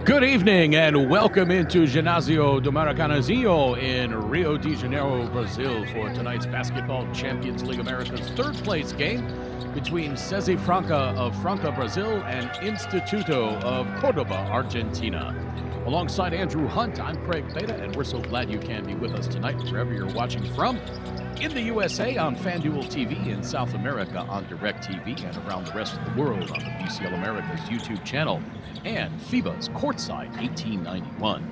Good evening and welcome into Ginásio do Maracanazinho in Rio de Janeiro, Brazil for tonight's Basketball Champions League America's third place game between Sesi Franca of Franca, Brazil and Instituto of Córdoba, Argentina. Alongside Andrew Hunt, I'm Craig Beta, and we're so glad you can be with us tonight wherever you're watching from. In the USA on FanDuel TV, in South America on DirecTV, and around the rest of the world on the BCL America's YouTube channel and FIBA's Courtside 1891.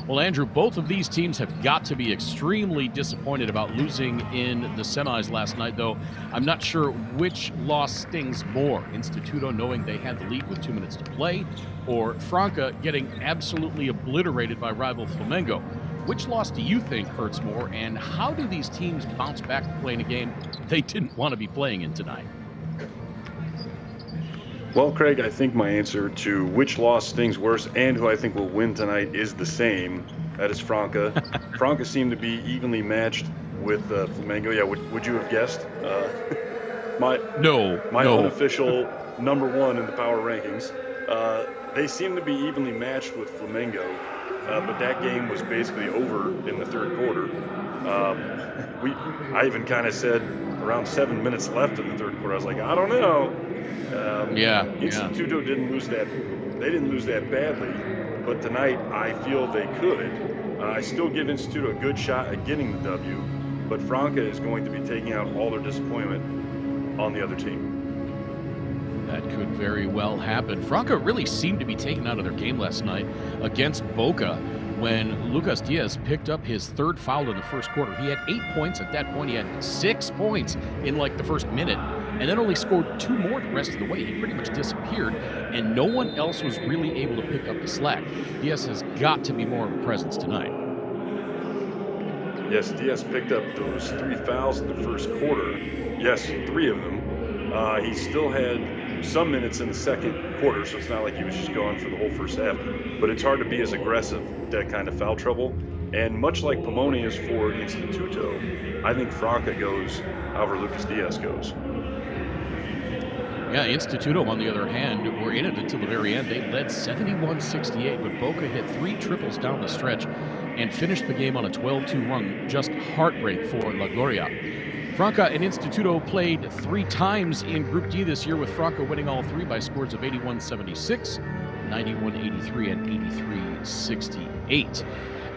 Well, Andrew, both of these teams have got to be extremely disappointed about losing in the semis last night, though I'm not sure which loss stings more. Instituto knowing they had the lead with 2 minutes to play, or Franca getting absolutely obliterated by rival Flamengo. Which loss do you think hurts more, and how do these teams bounce back to playing a game they didn't want to be playing in tonight? Well, Craig, I think my answer to which loss stings worse and who I think will win tonight is the same. That is Franca. Franca seemed to be evenly matched with Flamengo. Yeah, would you have guessed? My unofficial number one in the power rankings. They seem to be evenly matched with Flamengo. But that game was basically over in the third quarter. I even kind of said around 7 minutes left in the third quarter, I was like, I don't know. Instituto didn't lose that. They didn't lose that badly, but tonight I feel they could. I still give Instituto a good shot at getting the W, but Franca is going to be taking out all their disappointment on the other team. That could very well happen. Franca really seemed to be taken out of their game last night against Boca when Lucas Diaz picked up his third foul in the first quarter. He had 8 points at that point. He had 6 points in like the first minute, and then only scored 2 more the rest of the way. He pretty much disappeared, and no one else was really able to pick up the slack. Diaz has got to be more of a presence tonight. Yes, Diaz picked up those 3 fouls in the first quarter. Yes, 3 of them. He still had some minutes in the second quarter, so it's not like he was just going for the whole first half. But it's hard to be as aggressive with that kind of foul trouble. And much like Pomone is for Instituto, I think Franca goes however Lucas Diaz goes. Yeah, Instituto, on the other hand, were in it until the very end. They led 71-68, but Boca hit 3 triples down the stretch and finished the game on a 12-2 run. Just heartbreak for La Gloria. Franca and Instituto played 3 times in Group D this year, with Franca winning all 3 by scores of 81-76, 91-83, and 83-68.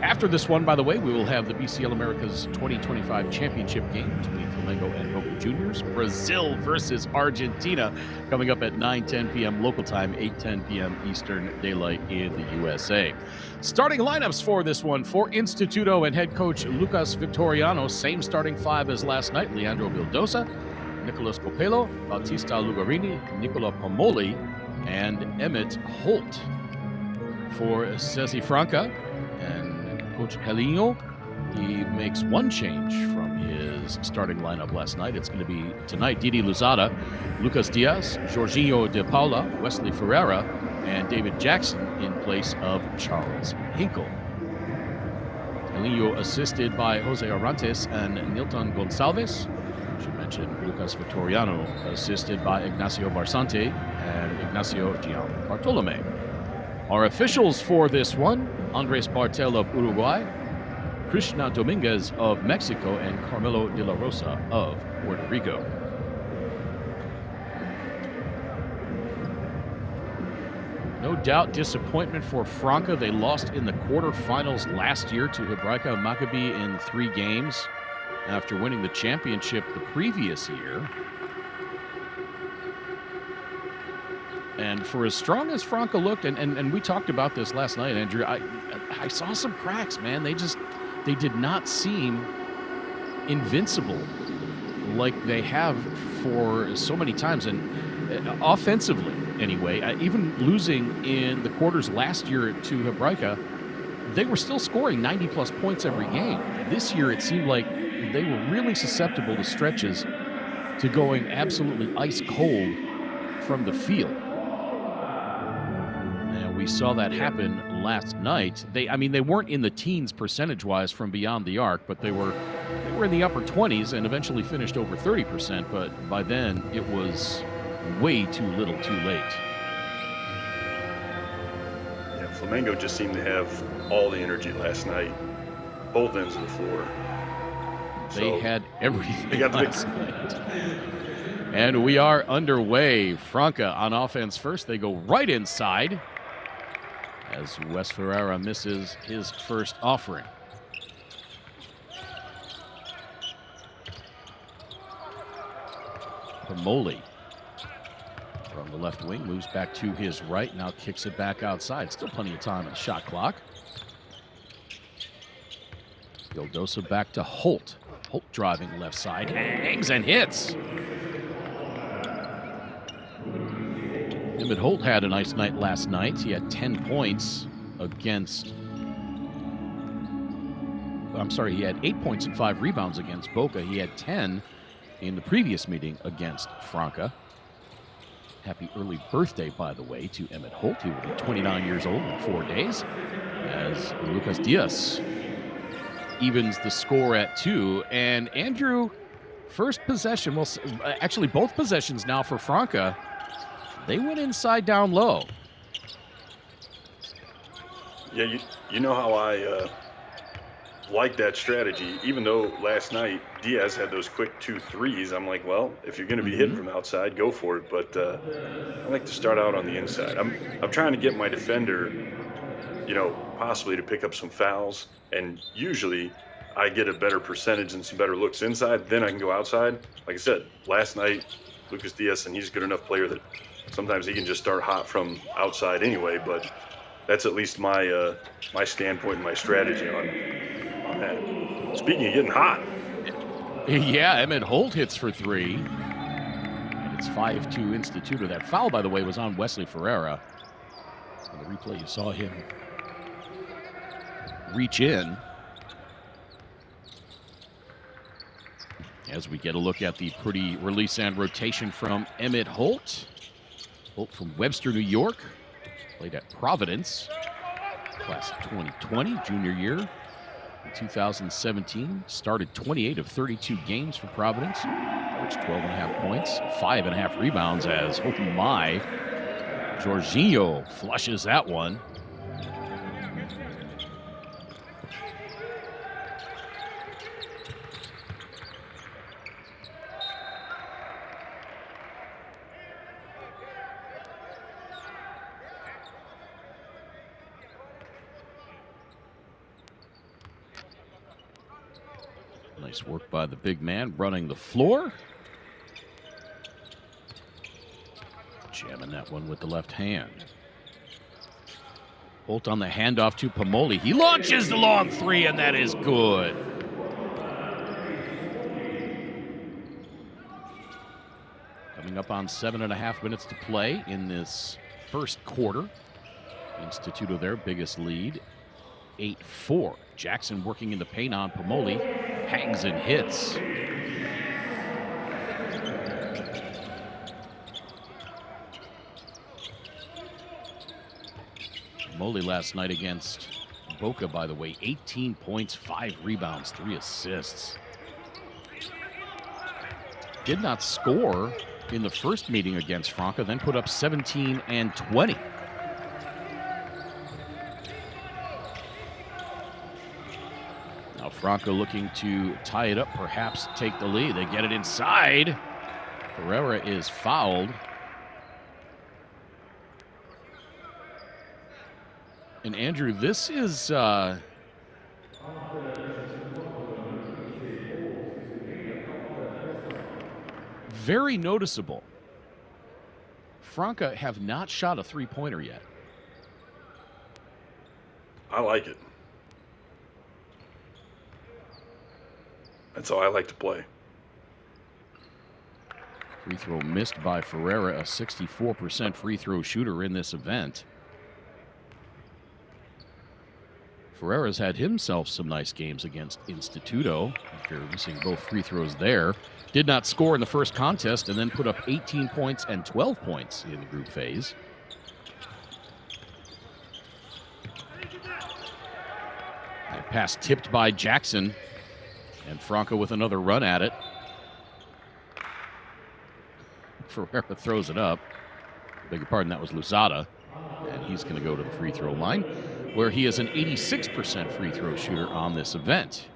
After this one, by the way, we will have the BCL America's 2025 championship game between Flamengo and Boca Juniors. Brazil versus Argentina coming up at 9:10 p.m. local time, 8:10 p.m. Eastern Daylight in the USA. Starting lineups for this one for Instituto and head coach Lucas Victoriano. Same starting 5 as last night. Leandro Vildosa, Nicolas Copello, Bautista Lugarini, Nicola Pomoli, and Emmett Holt. For Sesi Franca and Coach Helinho, he makes one change from his starting lineup last night. It's going to be tonight Didi Luzada, Lucas Diaz, Jorginho de Paula, Wesley Ferreira, and David Jackson in place of Charles Hinkle. Helinho assisted by Jose Arantes and Nilton Gonçalves. I should mention Lucas Victoriano assisted by Ignacio Barsante and Ignacio Gian Bartolome. Our officials for this one: Andres Bartel of Uruguay, Krishna Dominguez of Mexico, and Carmelo de la Rosa of Puerto Rico. No doubt disappointment for Franca. They lost in the quarterfinals last year to Hebraica Maccabi in 3 games after winning the championship the previous year. And for as strong as Franca looked, and we talked about this last night, Andrew, I saw some cracks, man. They did not seem invincible like they have for so many times. And offensively, anyway, even losing in the quarters last year to Hebraica, they were still scoring 90-plus points every game. This year, it seemed like they were really susceptible to stretches to going absolutely ice cold from the field. We saw that happen last night. They weren't in the teens percentage-wise from beyond the arc, but they were in the upper 20s and eventually finished over 30%. But by then, it was way too little, too late. Flamengo just seemed to have all the energy last night, both ends of the floor. They had everything got the last night. And we are underway. Franca on offense first. They go right inside as Wes Ferreira misses his first offering. Pomoli from the left wing moves back to his right, now kicks it back outside. Still plenty of time on the shot clock. Gildosa back to Holt. Holt driving left side, hangs and hits. Emmett Holt had a nice night last night. He had 10 points against... he had 8 points and 5 rebounds against Boca. He had 10 in the previous meeting against Franca. Happy early birthday, by the way, to Emmett Holt. He will be 29 years old in 4 days as Lucas Diaz evens the score at 2. And Andrew, first possession, well, actually both possessions now for Franca, they went inside down low. Yeah, you know how I like that strategy. Even though last night Diaz had those quick 2 threes, I'm like, well, if you're going to be hitting from outside, go for it. But I like to start out on the inside. I'm trying to get my defender, possibly to pick up some fouls. And usually I get a better percentage and some better looks inside. Then I can go outside. Like I said, last night, Lucas Diaz, and he's a good enough player that sometimes he can just start hot from outside anyway. But that's at least my my standpoint and my strategy on that. Speaking of getting hot. Yeah, Emmett Holt hits for 3. And it's 5-2 Instituto. That foul, by the way, was on Wesley Ferreira. On the replay, you saw him reach in. As we get a look at the pretty release and rotation from Emmett Holt. Holt from Webster, New York. Played at Providence. Class of 2020, junior year. In 2017, started 28 of 32 games for Providence. Averaged 12.5 points, 5.5 rebounds as, oh my, Jorginho flushes that one. Nice work by the big man running the floor. Jamming that one with the left hand. Holt on the handoff to Pomoli. He launches the long 3, and that is good. Coming up on 7.5 minutes to play in this first quarter. Instituto their biggest lead, 8-4. Jackson working in the paint on Pomoli. Hangs and hits. Pomoli last night against Boca, by the way, 18 points, 5 rebounds, 3 assists. Did not score in the first meeting against Franca, then put up 17 and 20. Now Franca looking to tie it up, perhaps take the lead. They get it inside. Ferreira is fouled. And Andrew, this is very noticeable. Franca have not shot a 3-pointer yet. I like it. That's how I like to play. Free throw missed by Ferreira, a 64% free throw shooter in this event. Ferreira's had himself some nice games against Instituto after missing both free throws there. Did not score in the first contest and then put up 18 points and 12 points in the group phase. That pass tipped by Jackson, and Franca with another run at it. Ferreira throws it up. Beg your pardon, that was Luzada. And he's going to go to the free throw line, where he is an 86% free throw shooter on this event.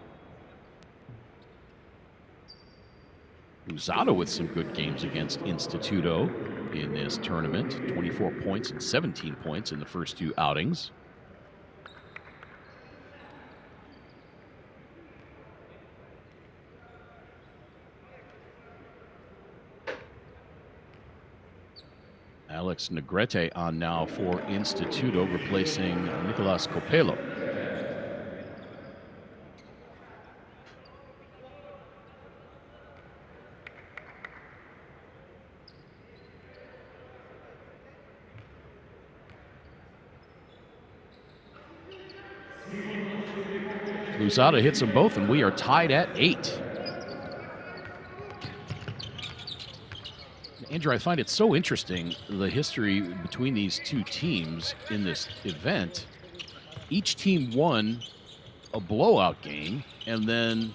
Luzada with some good games against Instituto in this tournament. 24 points and 17 points in the first 2 outings. Alex Negrete on now for Instituto, replacing Nicolas Copelo. Luzada hits them both, and we are tied at 8. Andrew, I find it so interesting, the history between these 2 teams in this event. Each team won a blowout game, and then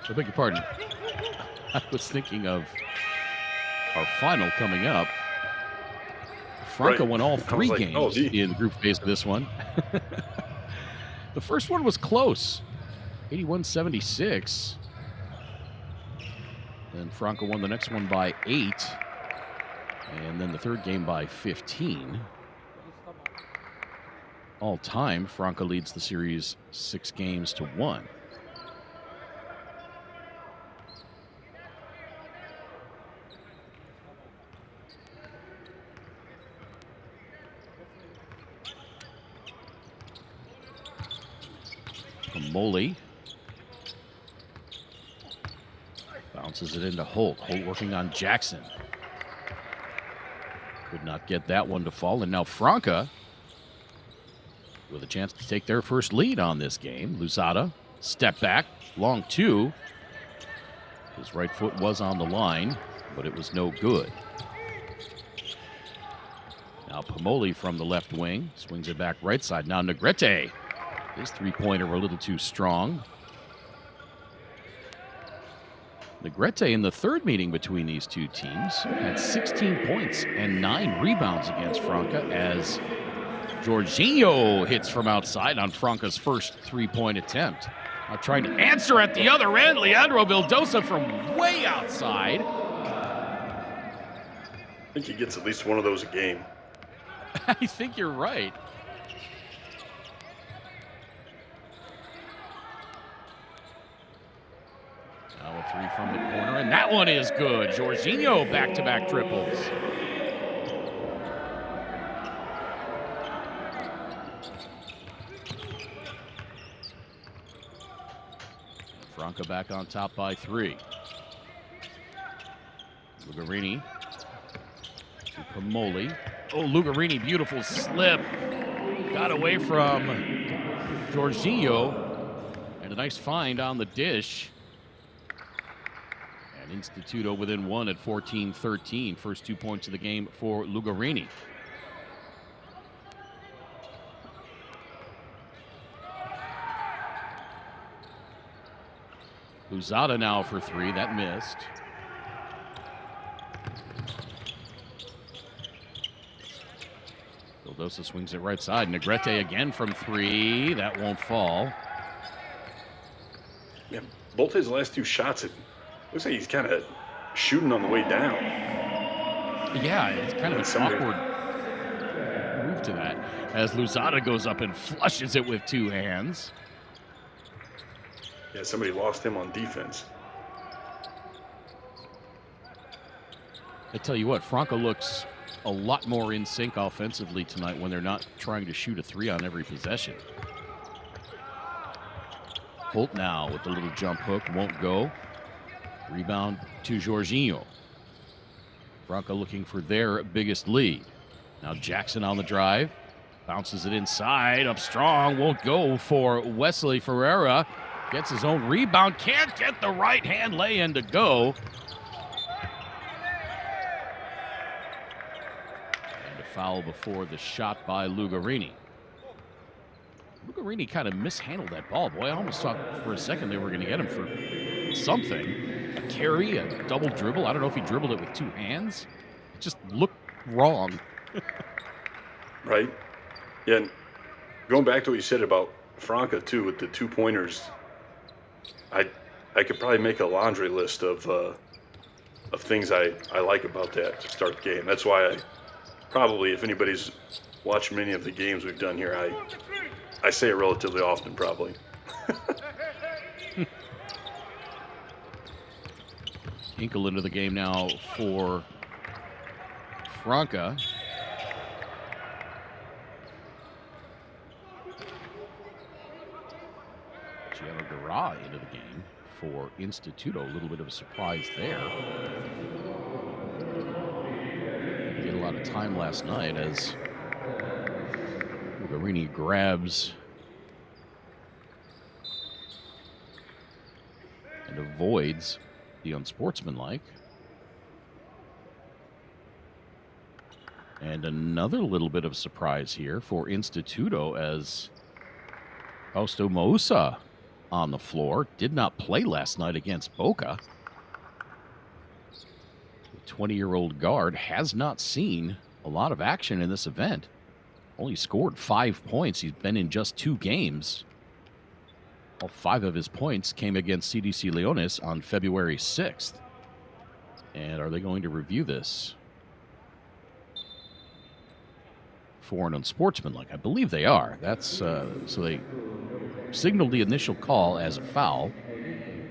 I beg your pardon. I was thinking of our final coming up. Franca won all 3 games in the group phase of this one. The first one was close, 81-76. And Franca won the next one by 8. And then the third game by 15. All time, Franca leads the series 6-1. Moley bounces it into Holt. Holt working on Jackson. Could not get that one to fall. And now Franca with a chance to take their first lead on this game. Luzada, step back, long 2. His right foot was on the line, but it was no good. Now Pomoli from the left wing swings it back right side. Now Negrete. His 3-pointer a little too strong. Negrete in the third meeting between these 2 teams had 16 points and 9 rebounds against Franca as Jorginho hits from outside on Franca's first 3-point attempt. Now trying to answer at the other end, Leandro Vildosa from way outside. I think he gets at least one of those a game. I think you're right. Now a 3 from the corner, and that one is good. Jorginho back-to-back triples. Franca back on top by 3. Lugarini to Pomoli. Oh, Lugarini, beautiful slip. Got away from Jorginho, and a nice find on the dish. Instituto within 1 at 14-13. First 2 points of the game for Lugarini. Luzada now for 3. That missed. Vildosa swings it right side. Negrete again from 3. That won't fall. Yeah, both his last 2 shots, it looks like he's kind of shooting on the way down. Yeah, it's kind of an awkward move to that as Luzada goes up and flushes it with 2 hands. Yeah, somebody lost him on defense. I tell you what, Franca looks a lot more in sync offensively tonight when they're not trying to shoot a 3 on every possession. Holt now with the little jump hook, won't go. Rebound to Jorginho. Franca looking for their biggest lead. Now Jackson on the drive. Bounces it inside, up strong, won't go for Wesley Ferreira. Gets his own rebound, can't get the right hand lay-in to go. And a foul before the shot by Lugarini. Lugarini kind of mishandled that ball. Boy, I almost thought for a second they were going to get him for something. a carry, a double dribble. I don't know if he dribbled it with two hands. It just looked wrong. Right? Yeah, and going back to what you said about Franca, too, with the 2-pointers, I could probably make a laundry list of things I like about that to start the game. That's why I probably, if anybody's watched many of the games we've done here, I say it relatively often, probably. Hinkle into the game now for Franca. Garra into the game for Instituto. A little bit of a surprise there. Didn't get a lot of time last night as Ugarini grabs and avoids the unsportsmanlike. And another little bit of surprise here for Instituto as Fausto Moussa on the floor. Did not play last night against Boca. The 20-year-old guard has not seen a lot of action in this event. Only scored 5 points. He's been in just 2 games. All 5 of his points came against CDC Leones on February 6th. And are they going to review this for an unsportsmanlike? I believe they are. That's so they signaled the initial call as a foul,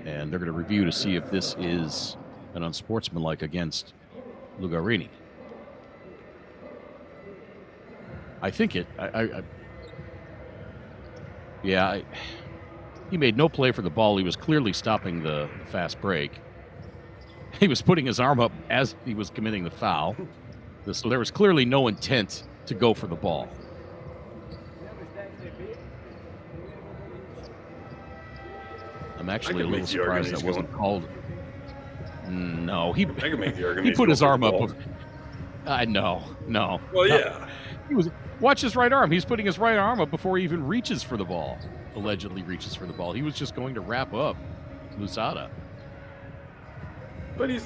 and they're going to review to see if this is an unsportsmanlike against Lugarini. I think it. He made no play for the ball. He was clearly stopping the fast break. He was putting his arm up as he was committing the foul. So there was clearly no intent to go for the ball. I'm actually a little surprised that wasn't called. No, he put his arm up. No. Well, yeah. Watch his right arm. He's putting his right arm up before he even reaches for the ball. Allegedly reaches for the ball. He was just going to wrap up Lusada. But he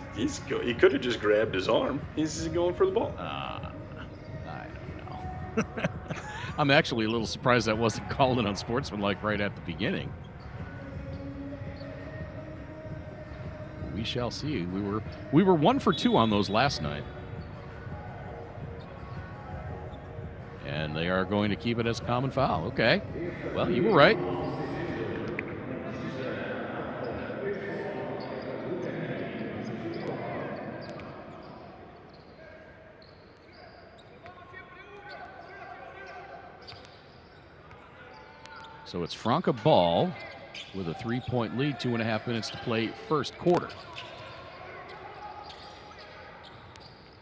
could have just grabbed his arm. He's going for the ball. I don't know. I'm actually a little surprised that wasn't called an unsportsmanlike right at the beginning. We shall see. We were 1 for 2 on those last night. And they are going to keep it as a common foul. Okay. Well, you were right. So it's Franca ball with a 3-point lead, 2.5 minutes to play first quarter.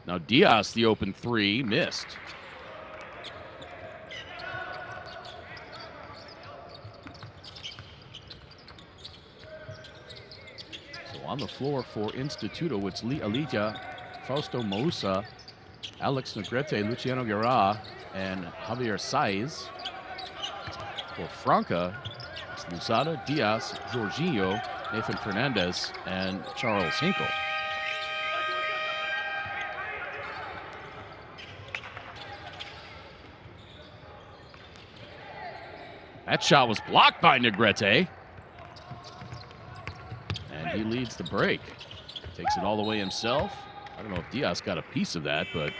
Now Diaz, the open 3, missed. So on the floor for Instituto, it's Alita, Fausto Moussa, Alex Negrete, Luciano Garra, and Javier Saiz. For Franca, it's Lusada, Diaz, Jorginho, Nathan Fernandez, and Charles Hinkle. That shot was blocked by Negrete. And he leads the break. Takes it all the way himself. I don't know if Diaz got a piece of that, but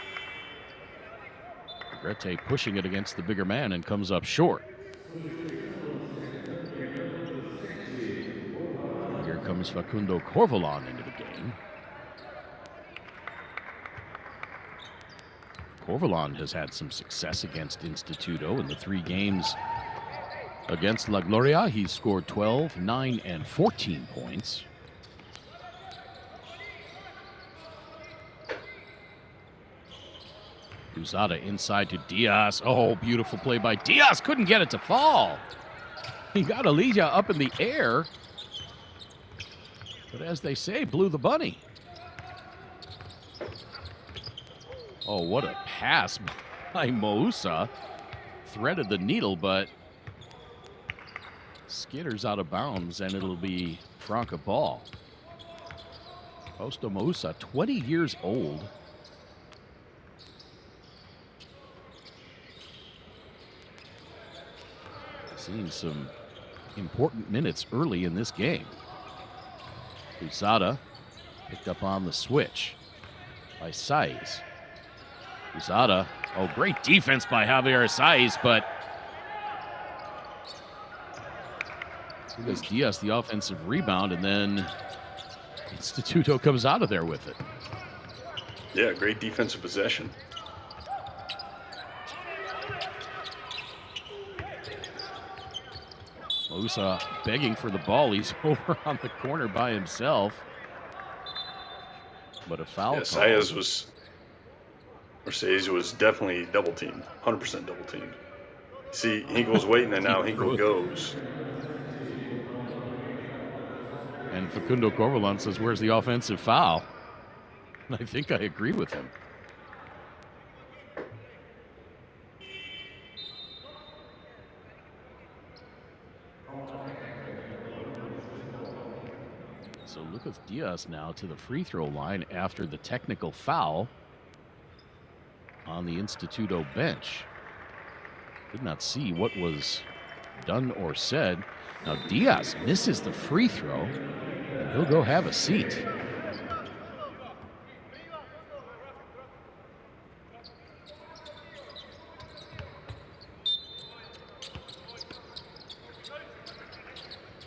Negrete pushing it against the bigger man and comes up short. Here comes Facundo Corvalon into the game. Corvalon has had some success against Instituto in the 3 games against La Gloria. He's scored 12, 9, and 14 points. Lusada inside to Diaz. Oh, beautiful play by Diaz. Couldn't get it to fall. He got Alija up in the air. But as they say, blew the bunny. Oh, what a pass by Moussa. Threaded the needle, but skitters out of bounds, and it'll be Franca ball. Fausto Moussa, 20 years old. Seeing some important minutes early in this game. Uzada picked up on the switch by Saiz. Uzada, oh, great defense by Javier Saiz, but so does Diaz the offensive rebound, and then Instituto comes out of there with it. Yeah, great defensive possession. Moussa begging for the ball. He's over on the corner by himself. But a foul call. Saiz was definitely double teamed, 100% double teamed. See, Hinkle's waiting, and now Hinkle goes. And Facundo Corvalán says, where's the offensive foul? And I think I agree with him. So Lucas Diaz now to the free throw line after the technical foul on the Instituto bench. Did not see what was done or said. Now Diaz misses the free throw, and he'll go have a seat.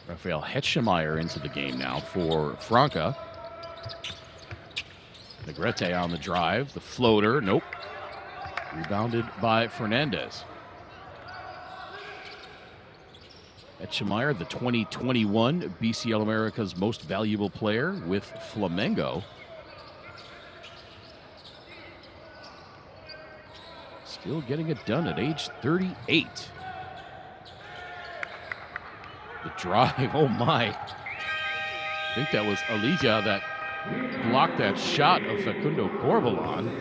Rafael Hetschemeyer into the game now for Franca. Negrete on the drive. The floater, nope. Rebounded by Fernandez. Hetschemeyer, the 2021 BCL America's Most Valuable Player with Flamengo. Still getting it done at age 38. The drive, oh my. I think that was Elijah that blocked that shot of Facundo Corvalán.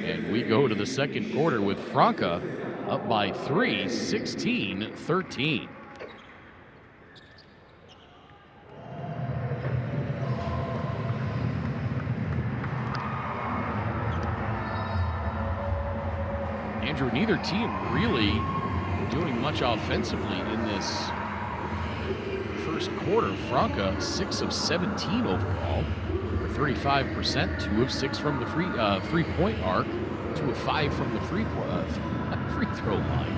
And we go to the second quarter with Franca up by 3, 16-13. Andrew, neither team really doing much offensively in this first quarter. Franca, 6 of 17 overall, for 35%, 2 of 6 from the three-point arc, 2 of 5 from the free throw line.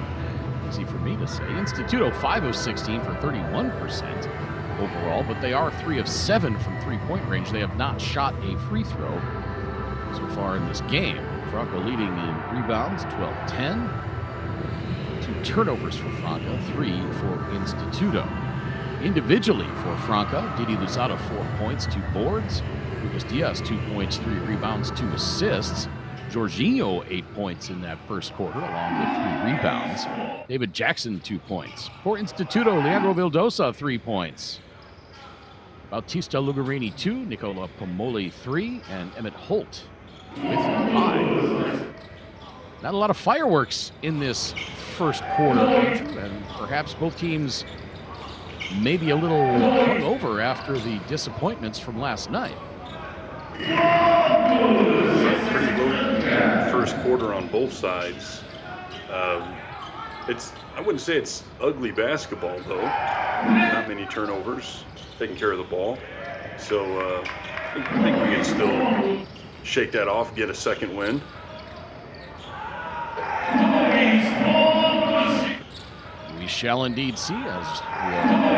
Easy for me to say. Instituto, 5 of 16 for 31% overall, but they are 3 of 7 from three-point range. They have not shot a free throw so far in this game. Franca leading in rebounds, 12-10. 2 turnovers for Franca, 3 for Instituto. Individually for Franca, Didi Luzada, 4 points, 2 boards. Lucas Diaz, 2 points, 3 rebounds, 2 assists. Jorginho, 8 points in that first quarter, along with 3 rebounds. David Jackson, 2 points. For Instituto, Leandro Vildosa, 3 points. Bautista Lugarini, 2. Nicola Pomoli, 3. And Emmett Holt with 5. Not a lot of fireworks in this first quarter, Andrew, and perhaps both teams maybe a little hungover after the disappointments from last night. Pretty low first quarter on both sides. I wouldn't say it's ugly basketball, though. Not many turnovers, taking care of the ball. So I think we can still shake that off, get a second win. We shall indeed see as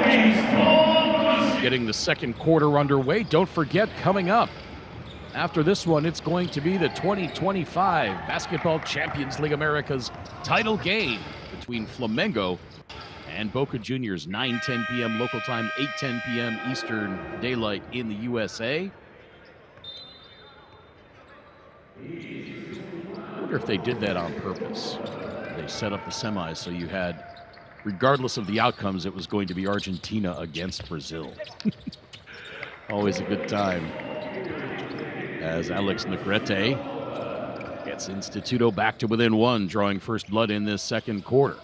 we are getting the second quarter underway. Don't forget, coming up after this one, it's going to be the 2025 Basketball Champions League America's title game between Flamengo and Boca Juniors, 9:10 p.m. local time, 8:10 p.m. Eastern Daylight in the USA. I wonder if they did that on purpose. They set up the semis so you had, regardless of the outcomes, it was going to be Argentina against Brazil. Always a good time. As Alex Negrete gets Instituto back to within 1, drawing first blood in this second quarter.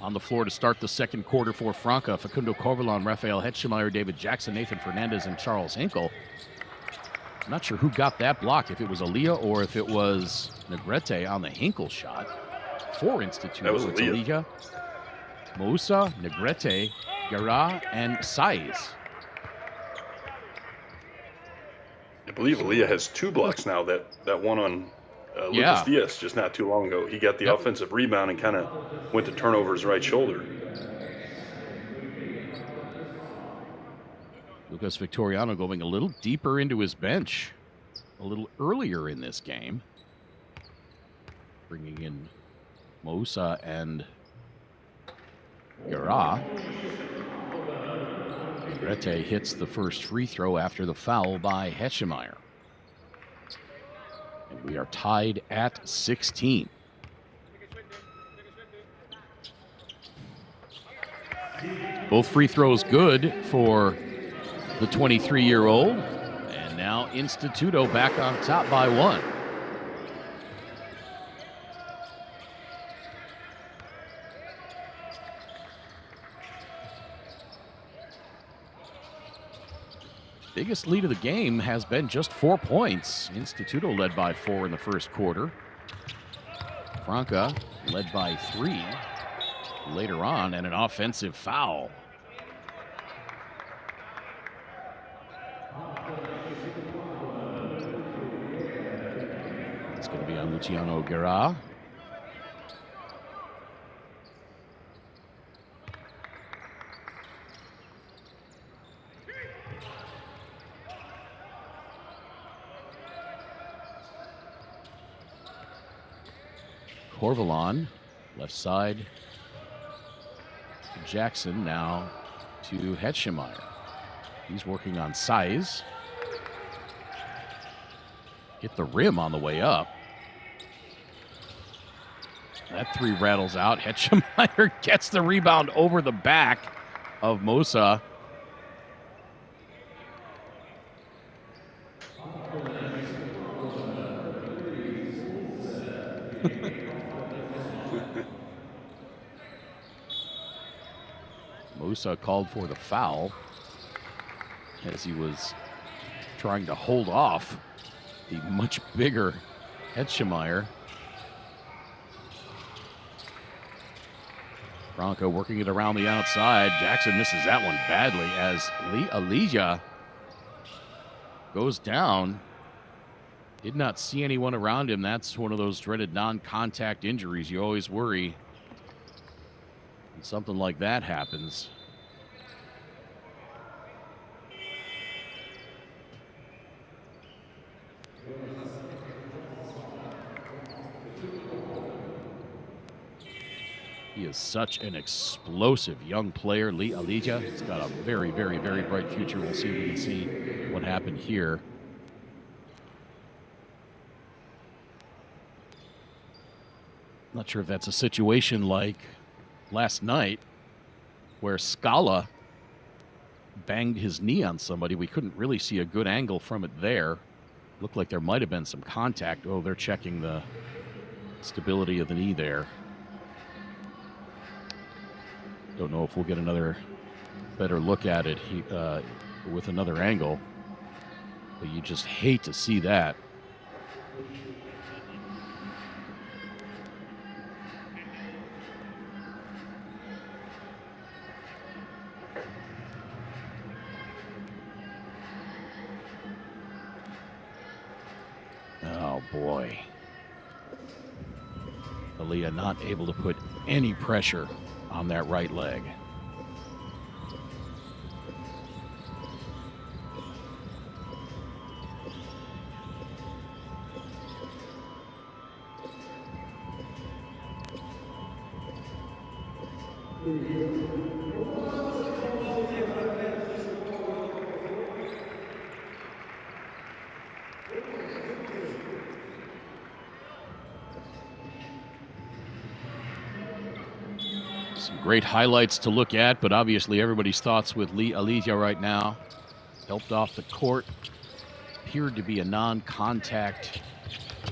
On the floor to start the second quarter for Franca, Facundo Corvalon, Rafael Hetschemeyer, David Jackson, Nathan Fernandez, and Charles Hinkle. I'm not sure who got that block, if it was Aaliyah or if it was Negrete on the Hinkle shot. For Instituto, That was it's Aaliyah. Aaliyah, Moussa, Negrete, Gara, and Saiz. I believe Aaliyah has 2 blocks now. That one on Lucas Diaz just not too long ago. He got the offensive rebound and kind of went to turn over his right shoulder. Lucas Victoriano going a little deeper into his bench a little earlier in this game. Bringing in Moussa and Gara. Negrete hits the first free throw after the foul by Hetschemeyer. And we are tied at 16. Both free throws good for the 23-year-old. And now Instituto back on top by 1. Biggest lead of the game has been just 4 points. Instituto led by 4 in the first quarter. Franca led by 3 later on, and an offensive foul. It's going to be on Luciano Gara. Corvalon, left side. Jackson now to Hetschemeyer. He's working on Saiz. Hit the rim on the way up. That 3 rattles out. Hetschemeyer gets the rebound over the back of Moussa. Moussa called for the foul as he was trying to hold off the much bigger Hetschemeyer. Franca working it around the outside. Jackson misses that one badly as Aaliyah goes down. Did not see anyone around him. That's one of those dreaded non-contact injuries. You always worry when something like that happens. He is such an explosive young player, Lee Aaliyah. He's got a very, very, very bright future. We'll see if we can see what happened here. Not sure if that's a situation like last night where Scala banged his knee on somebody. We couldn't really see a good angle from it there. Looked like there might have been some contact. Oh, they're checking the stability of the knee there. Don't know if we'll get another better look at it with another angle. But you just hate to see that. Oh, boy. Aaliyah not able to put any pressure on that right leg. Great highlights to look at, but obviously everybody's thoughts with Lee Aaliyah right now. Helped off the court. Appeared to be a non-contact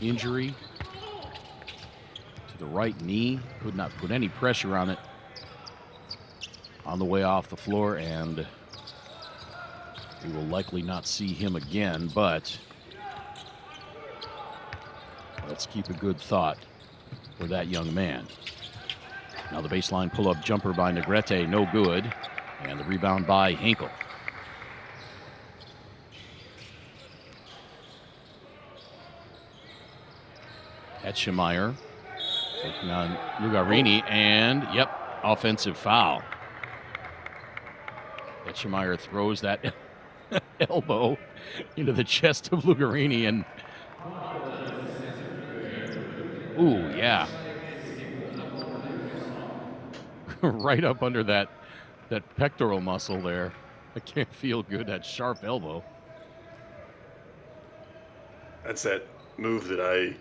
injury to the right knee. Could not put any pressure on it. on the way off the floor, and we will likely not see him again, but let's keep a good thought for that young man. Now the baseline pull-up jumper by Negrete, no good, and the rebound by Hinkle. Etchemeyer taking on Lugarini, and, yep, offensive foul. Etchemeyer throws that elbow into the chest of Lugarini, and ooh, yeah. Right up under that pectoral muscle there. I can't feel good, that sharp elbow. That's that move that I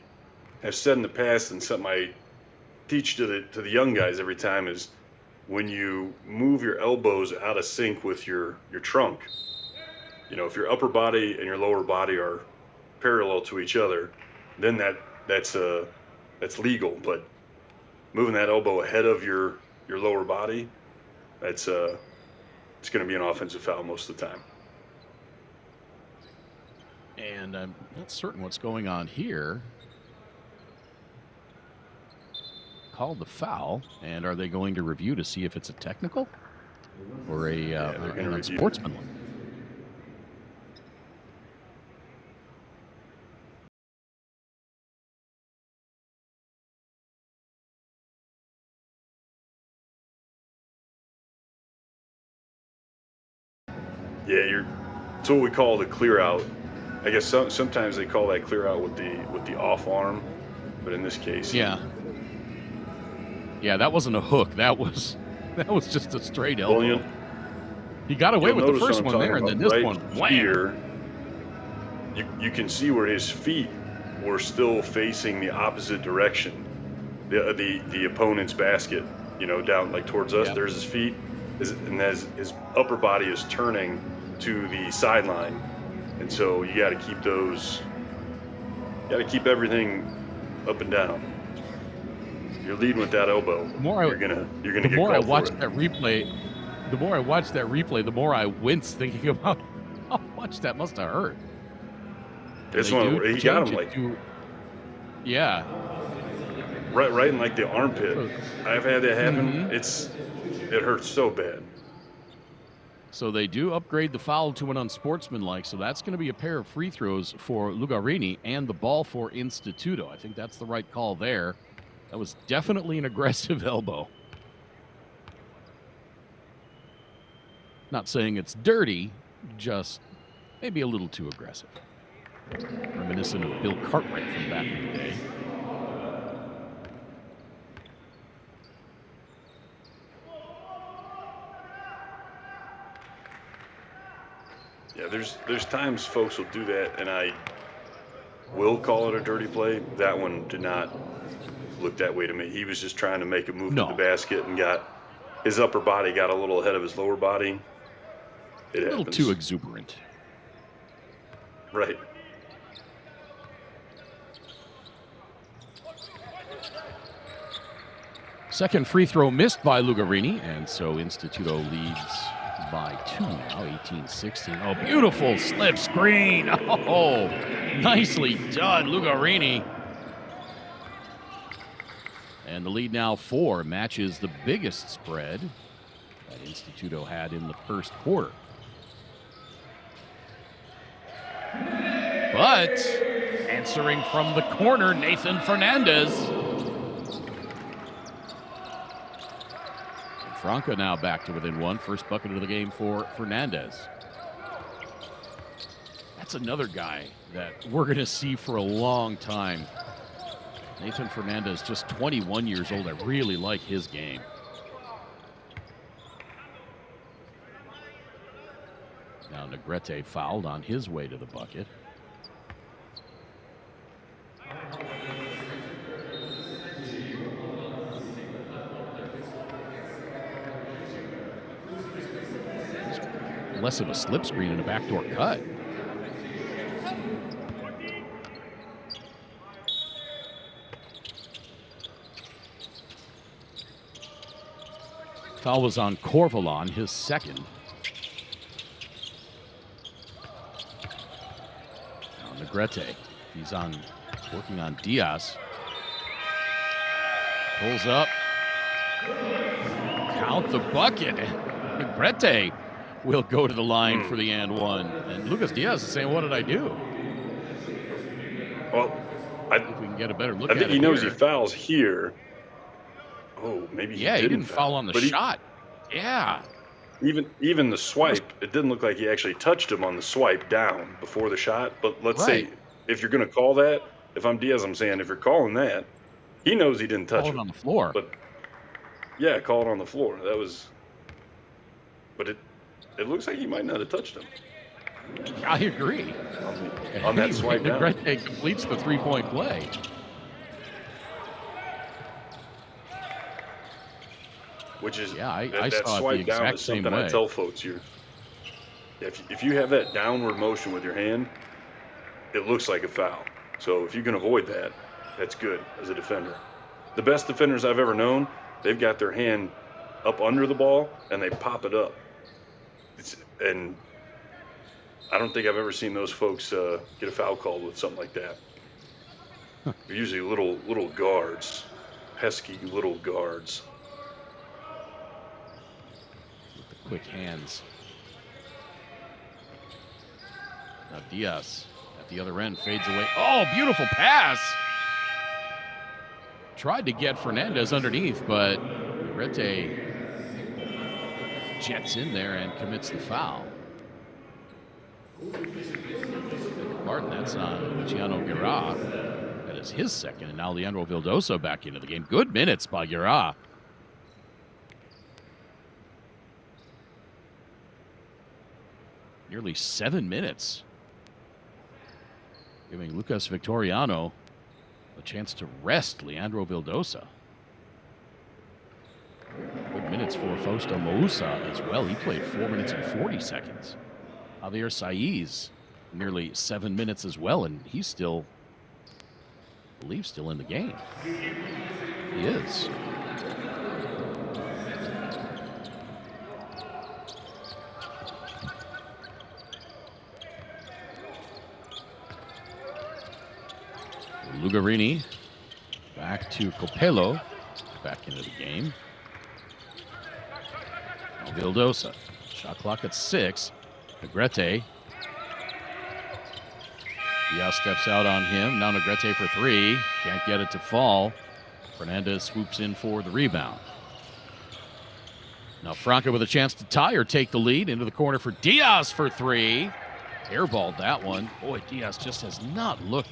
have said in the past, and something I teach to the young guys every time, is when you move your elbows out of sync with your trunk. You know, if your upper body and your lower body are parallel to each other, then that's legal. But moving that elbow ahead of your lower body, it's going to be an offensive foul most of the time. And I'm not certain what's going on here. Called the foul, and are they going to review to see if it's a technical or an unsportsmanlike? Yeah, it's what we call the clear out. I guess sometimes they call that clear out with the off arm, but in this case, yeah, that wasn't a hook. That was just a straight elbow. Well, he got away with the first one there, and then this right one, wham! Here, you can see where his feet were still facing the opposite direction, the opponent's basket. You know, down like towards us. Yep. There's his feet, and as his upper body is turning to the sideline, and so you got to keep those. You got to keep everything up and down. You're leading with that elbow. You're gonna get called for it. The more I watch that replay, the more I wince thinking about how much that must have hurt. This one, he got him like, yeah, right in like the armpit. I've had that happen. Mm-hmm. It hurts so bad. So they do upgrade the foul to an unsportsmanlike. So that's going to be a pair of free throws for Lugarini and the ball for Instituto. I think that's the right call there. That was definitely an aggressive elbow. Not saying it's dirty, just maybe a little too aggressive. Reminiscent of Bill Cartwright from back in the day. Yeah, there's times folks will do that, and I will call it a dirty play. That one did not look that way to me. He was just trying to make a move to the basket and his upper body got a little ahead of his lower body. It happens. A little too exuberant. Right. Second free throw missed by Lugarini, and so Instituto leads by 2 now, 18-16. Oh, beautiful slip screen. Oh, nicely done, Lugarini. And the lead now 4 matches the biggest spread that Instituto had in the first quarter. But answering from the corner, Nathan Fernandez. Franca now back to within 1. First bucket of the game for Fernandez. That's another guy that we're going to see for a long time. Nathan Fernandez, just 21 years old. I really like his game. Now Negrete fouled on his way to the bucket. Less of a slip screen and a backdoor cut. Foul was on Corvalon, his second. Now Negrete, he's working on Diaz. Pulls up. Count the bucket. Negrete will go to the line for the and one. And Lucas Diaz is saying, what did I do? Well, if we can get a better look at it. I think he knows he fouls here. Oh, maybe he didn't foul on the shot. Yeah. Even the swipe, it didn't look like he actually touched him on the swipe down before the shot. But let's say if you're going to call that, if I'm Diaz, I'm saying if you're calling that, he knows he didn't touch it him on the floor. But yeah, call it on the floor. That was. But it looks like he might not have touched him. I agree. On that swipe down. Negrete completes the three-point play. Which is I that saw swipe it the down exact is same something way. I tell folks here. If you have that downward motion with your hand, it looks like a foul. So if you can avoid that, that's good as a defender. The best defenders I've ever known, they've got their hand up under the ball and they pop it up. And I don't think I've ever seen those folks get a foul called with something like that. They're usually little guards, pesky little guards. With the quick hands. Now Diaz at the other end fades away. Oh, beautiful pass. Tried to get Fernandez underneath, but Negrete jets in there and commits the foul. Pardon, that's on Gianno Guerra. That is his second, and now Leandro Vildosa back into the game. Good minutes by Guerra. Nearly 7 minutes. Giving Lucas Victoriano a chance to rest Leandro Vildosa. Good minutes for Fausto Moussa as well. He played 4 minutes and 40 seconds. Javier Saiz, nearly 7 minutes as well, and he's still, I believe, still in the game. He is. Lugarini back to Copello, back into the game. Now Vildosa, shot clock at 6. Negrete. Diaz steps out on him. Now Negrete for 3. Can't get it to fall. Fernandez swoops in for the rebound. Now Franca with a chance to tie or take the lead. Into the corner for Diaz for 3. Airballed that one. Boy, Diaz just has not looked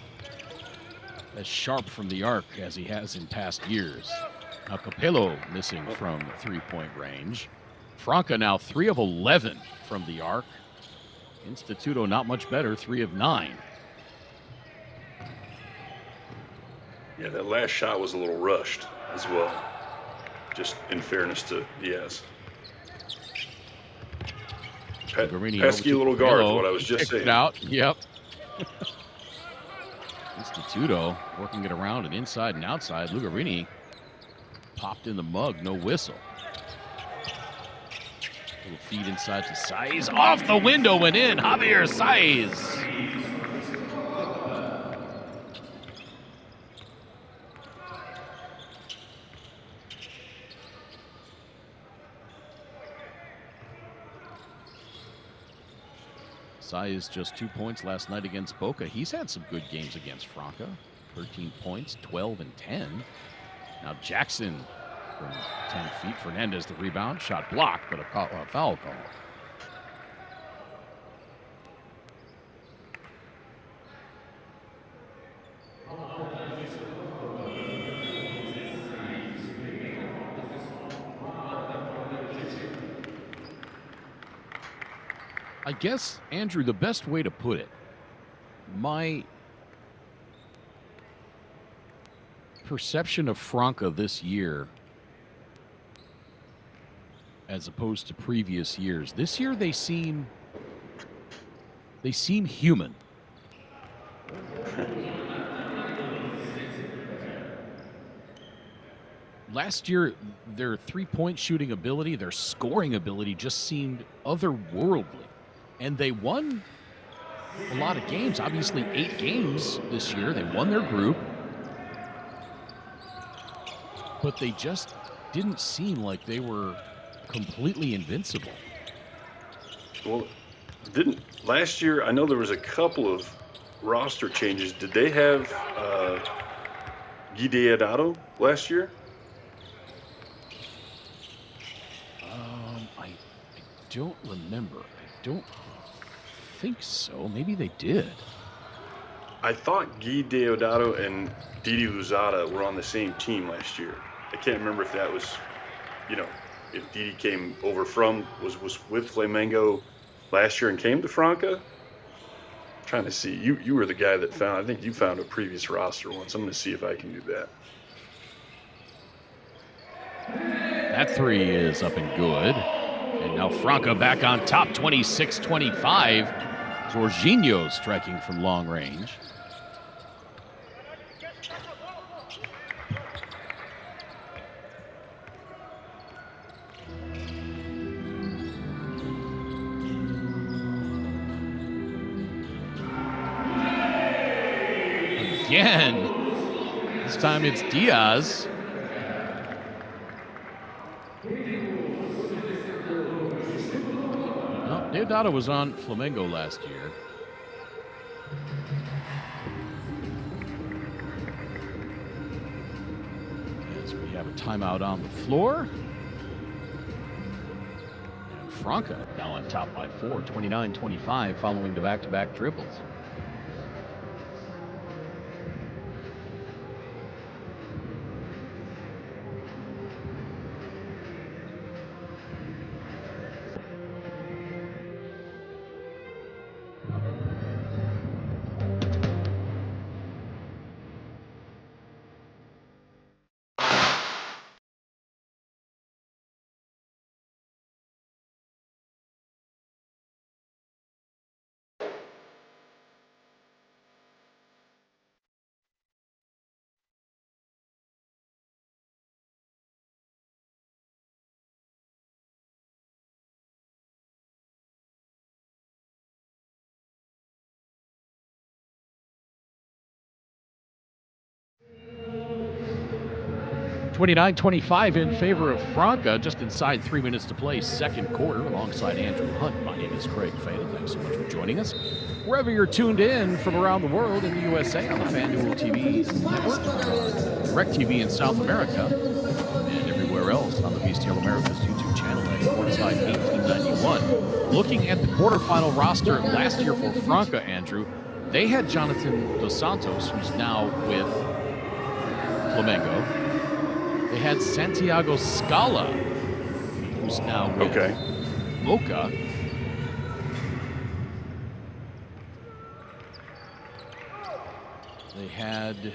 as sharp from the arc as he has in past years. Now Capello missing from three-point range. Franca now 3 of 11 from the arc. Instituto not much better, 3 of 9. Yeah, that last shot was a little rushed as well. Just in fairness to Diaz. Pesky little guard, what I was just saying. It out. Yep. Instituto working it around and inside and outside. Lugarini popped in the mug, no whistle. Little feed inside to Saiz. Off the window and in. Javier Saiz. Saiz just 2 points last night against Boca. He's had some good games against Franca. 13 points, 12 and 10. Now Jackson from 10 feet. Fernandez the rebound. Shot blocked, but a foul call. I guess, Andrew, the best way to put it, my perception of Franca this year as opposed to previous years, this year they seem human. last year, their three-point shooting ability, their scoring ability just seemed otherworldly. And they won a lot of games. Obviously, 8 games this year. They won their group. But they just didn't seem like they were completely invincible. Well, didn't last year, I know there was a couple of roster changes. Did they have Guy Deodato last year? I don't remember. I don't think so. Maybe they did. I thought Guy Deodato and Didi Luzada were on the same team last year. I can't remember if that was, you know, if Didi came over from, was with Flamengo last year and came to Franca. I'm trying to see. You were the guy that found, I think you found a previous roster once. I'm going to see if I can do that. That three is up and good. And now Franca back on top, 26-25. Jorginho striking from long range. Again. This time it's Diaz. Well, Deodato was on Flamengo last year. As we have a timeout on the floor. And Franca now on top by 4, 29-25, following the back-to-back triples. (29-25) in favor of Franca, just inside 3 minutes to play, second quarter, alongside Andrew Hunt. My name is Craig Fada. Thanks so much for joining us. Wherever you're tuned in from around the world, in the USA, on the FanDuel TV network, DirecTV in South America, and everywhere else on the BSTL America's YouTube channel at Courtside 1891. Looking at the quarterfinal roster last year for Franca, Andrew, they had Jonathan Dos Santos, who's now with Flamengo. They had Santiago Scala, who's now with Boca. They had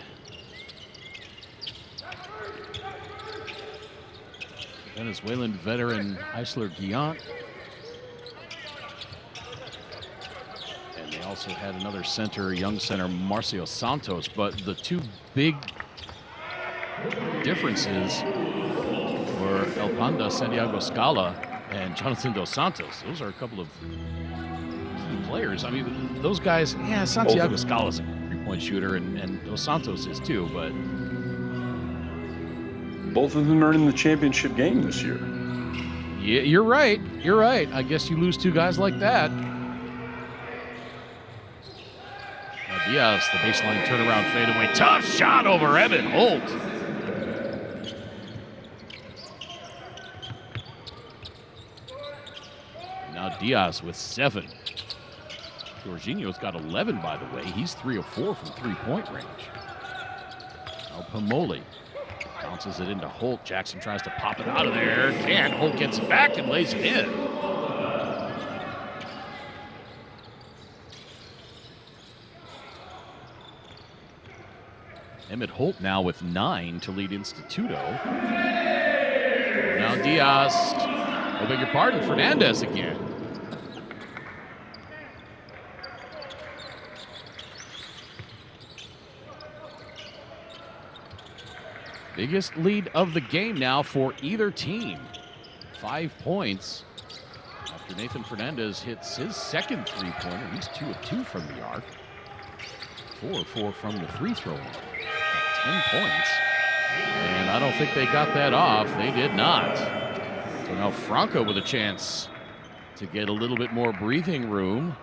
Venezuelan veteran Isler Guillant. And they also had another center, young center, Marcio Santos. But the two big differences were El Panda, Santiago Scala, and Jonathan Dos Santos. Those are a couple of key players. I mean, those guys, yeah, Santiago Scala's a three-point shooter, and Dos Santos is too, but both of them are in the championship game this year. Yeah, you're right. You're right. I guess you lose two guys like that. Now Diaz, the baseline turnaround fadeaway. Tough shot over Emmett Holt. Now Diaz with 7. Jorginho's got 11, by the way. He's 3 of 4 from three-point range. Now Pomoli bounces it into Holt. Jackson tries to pop it out of there. Can't. Holt gets it back and lays it in. Emmett Holt now with 9 to lead Instituto. Now Diaz. I beg your pardon, Fernandez again. Biggest lead of the game now for either team. 5 points after Nathan Fernandez hits his second three-pointer. He's 2 of 2 from the arc. 4 of 4 from the free throw line. 10 points. And I don't think they got that off. They did not. So now Franca with a chance to get a little bit more breathing room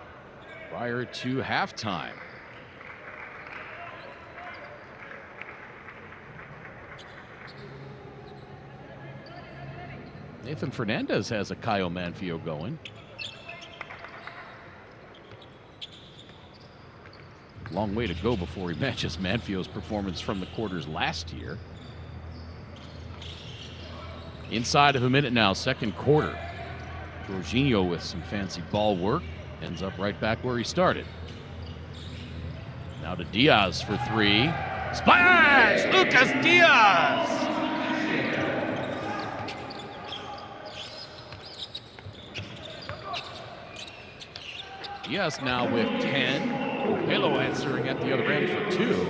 prior to halftime. Nathan Fernandez has a Caio Manfio going. Long way to go before he matches Manfio's performance from the quarters last year. Inside of a minute now, second quarter. Jorginho with some fancy ball work. Ends up right back where he started. Now to Diaz for 3. Splash! Lucas Diaz! Diaz now with 10. Halo answering at the other end for 2.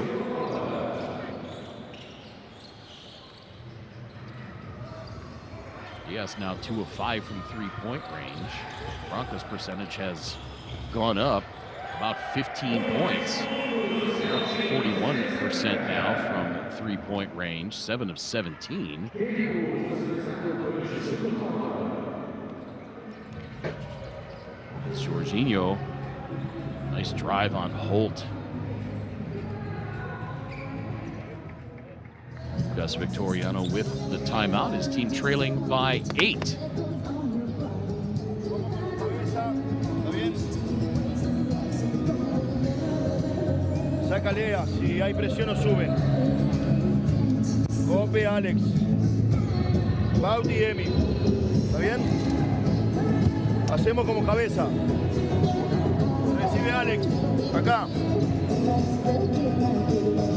Diaz now 2 of 5 from three-point range. Franca's percentage has gone up about 15 points. They're up to 41% now from three-point range, 7 of 17. It's Jorginho. Nice drive on Holt. Gus Victoriano with the timeout. His team trailing by 8. Sácale, si hay presión o suben. Cope, Alex. Bauti, Emi. ¿Está bien? Hacemos como cabeza. Recibe Alex. Acá.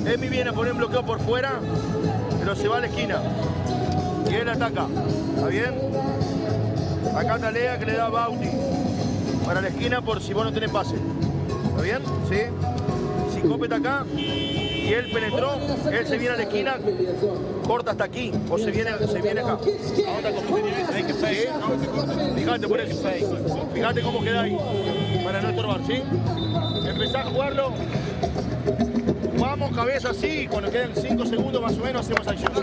Emi viene a poner un bloqueo por fuera, pero se va a la esquina. Y él ataca. ¿Está bien? Acá Talea que le da Bauti para la esquina por si vos no tenés pase. ¿Está bien? ¿Sí? Si Cope está acá y él penetró, él se viene a la esquina, corta hasta aquí o se viene acá. Ahora fíjate por eso. Fíjate cómo queda ahí para no estorbar, ¿sí? Empezá a jugarlo. Vamos, cabeza así, cuando queden 5 segundos más o menos hacemos acción. ¿Sí?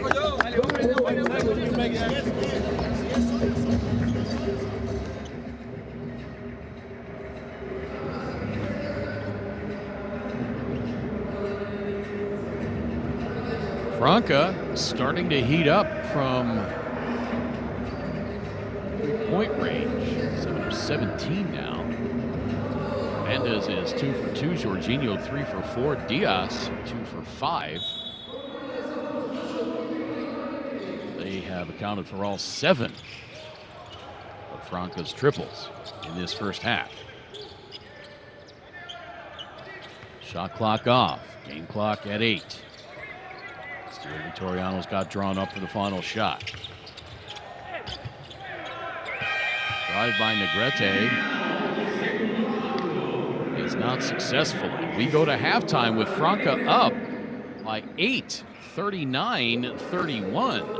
Franca starting to heat up from three-point range. 7 of 17 now. Mendez is 2 for 2. Jorginho 3 for 4. Diaz 2 for 5. They have accounted for all 7 of Franca's triples in this first half. Shot clock off. Game clock at 8. Steven Victoriano's got drawn up for the final shot. Drive by Negrete is not successful. We go to halftime with Franca up by 8, 39-31.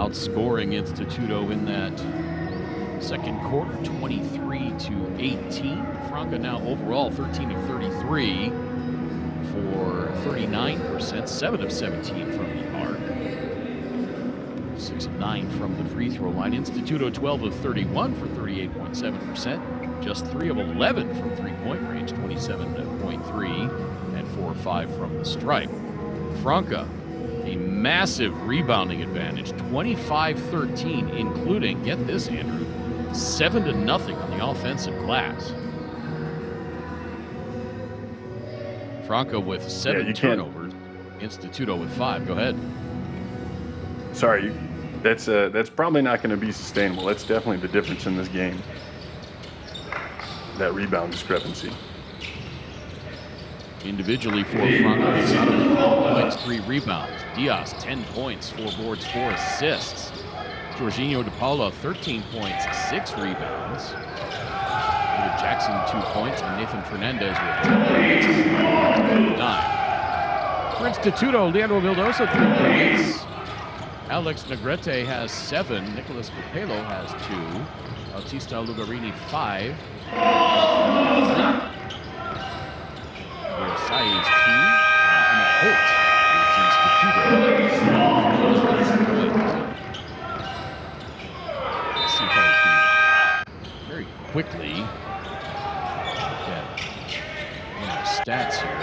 Outscoring Instituto in that second quarter, 23-18. Franca now overall 13 of 33 for 39%, 7 of 17 from the arc, 6 of 9 from the free throw line. Instituto 12 of 31 for 38.7%, just 3 of 11 from three-point range, 27.3, and 4 of 5 from the stripe. Franca, a massive rebounding advantage, 25-13, including, get this, Andrew, 7-0 on the offensive glass. Franca with 7 turnovers, Instituto with 5. Go ahead. Sorry, that's probably not going to be sustainable. That's definitely the difference in this game. That rebound discrepancy. Individually for Franca, Lozano with 4 points, 3 rebounds. Diaz, 10 points, 4 boards, 4 assists. Jorginho de Paula, 13 points, 6 rebounds. David Jackson, 2 points, and Nathan Fernandez with 10 points, 9. For Instituto, Leandro Vildosa, 3 points. Alex Negrete has 7. Nicolas Capello has 2. Bautista Lugarini, 5. Sai's 2. And Holt is Instituto. Let's see if I can very quickly get one of the stats here.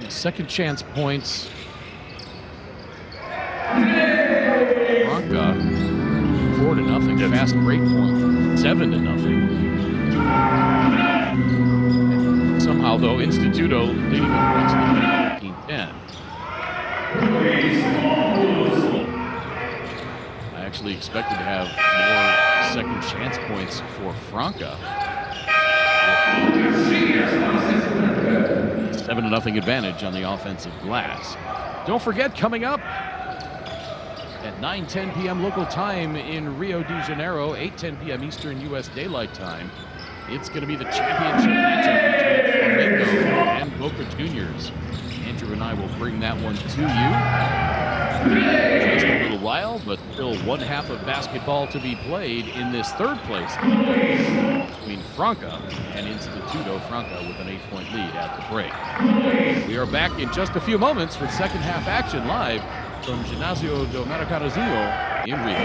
Second chance points. Franca, 4-0. Yep. Fast break point, 7-0. And somehow, though, Instituto leading with points in the 15-10. I actually expected to have more second chance points for Franca. 7-0 advantage on the offensive glass. Don't forget, coming up at 9:10 p.m. local time in Rio de Janeiro, 8:10 p.m. Eastern U.S. Daylight Time, it's going to be the championship matchup between Flamengo and Boca Juniors. Andrew and I will bring that one to you just a little while, but still one half of basketball to be played in this third place game between Franca and Instituto. Franca with an 8-point lead at the break. We are back in just a few moments with second half action live from Ginásio do Maracanazinho in Rio.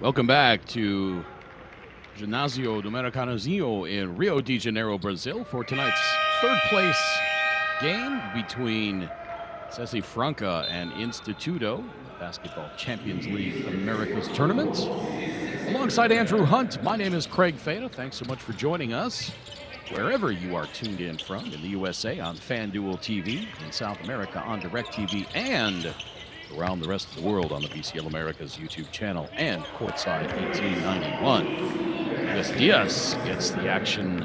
Welcome back to Ginásio do Maracanãzinho in Rio de Janeiro, Brazil, for tonight's third place game between Sesi Franca and Instituto, Basketball Champions League Americas Tournament. Alongside Andrew Hunt, my name is Craig Feta. Thanks so much for joining us wherever you are tuned in from, in the USA on FanDuel TV, in South America on DirecTV, and around the rest of the world on the BCL Americas YouTube channel and Courtside 1891. Luis Diaz gets the action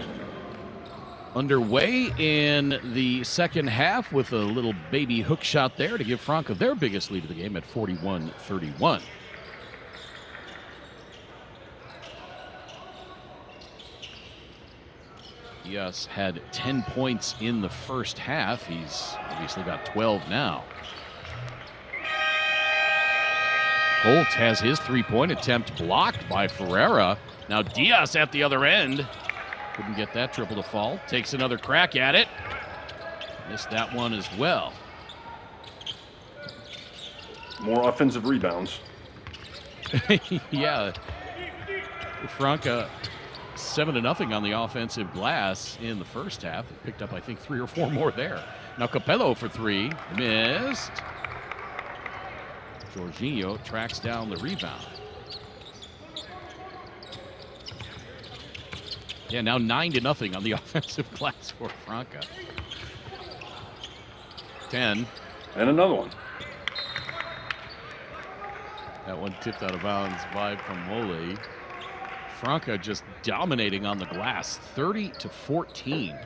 underway in the second half with a little baby hook shot there to give Franca their biggest lead of the game at 41-31. Diaz had 10 points in the first half. He's obviously got 12 now. Holt has his three-point attempt blocked by Ferreira. Now Diaz at the other end. Couldn't get that triple to fall. Takes another crack at it. Missed that one as well. More offensive rebounds. Yeah. Franca 7-0 on the offensive glass in the first half. They picked up, I think, 3 or 4 more there. Now Capello for 3. Missed. Jorginho tracks down the rebound. Yeah, now 9-0 on the offensive glass for Franca. 10. And another one. That one tipped out of bounds by Pomole. Franca just dominating on the glass, 30-14.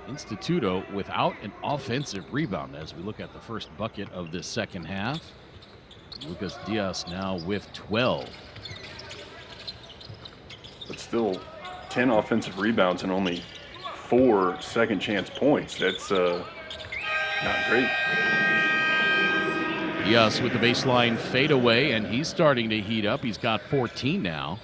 Instituto without an offensive rebound as we look at the first bucket of this second half. Lucas Diaz now with 12. But still, 10 offensive rebounds and only 4 second chance points. That's not great. Diaz with the baseline fadeaway, and he's starting to heat up. He's got 14 now.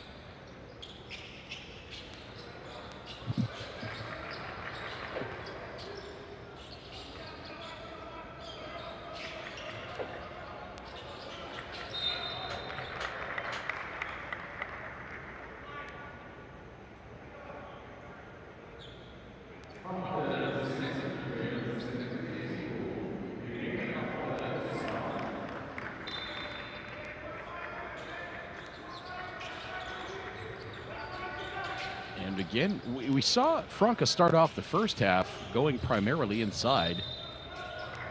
And again, we saw Franca start off the first half going primarily inside.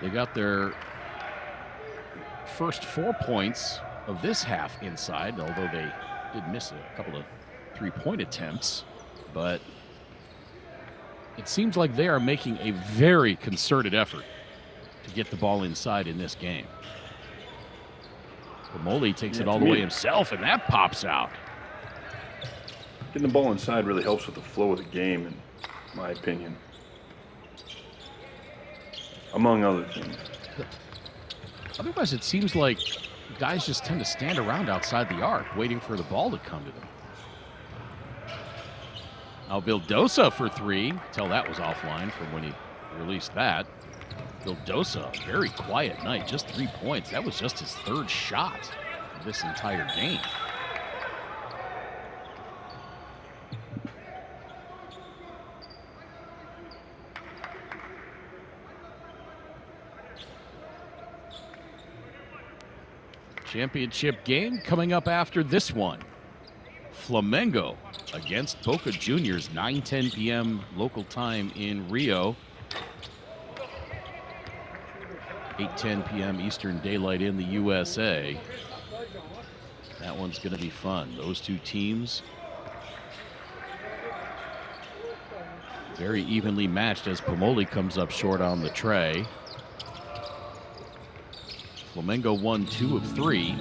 They got their first 4 points of this half inside, although they did miss a couple of three-point attempts. But it seems like they are making a very concerted effort to get the ball inside in this game. Pomole takes it all the way himself, and that pops out. Getting the ball inside really helps with the flow of the game, in my opinion. Among other things. Otherwise, it seems like guys just tend to stand around outside the arc waiting for the ball to come to them. Now Vildosa for 3. Tell that was offline from when he released that. Vildosa, very quiet night, just 3 points. That was just his 3rd shot of this entire game. Championship game coming up after this one. Flamengo against Boca Juniors, 9:10 p.m. local time in Rio. 8:10 p.m. Eastern Daylight in the USA. That one's going to be fun. Those two teams very evenly matched as Pomoli comes up short on the tray. Flamengo won 2 of 3.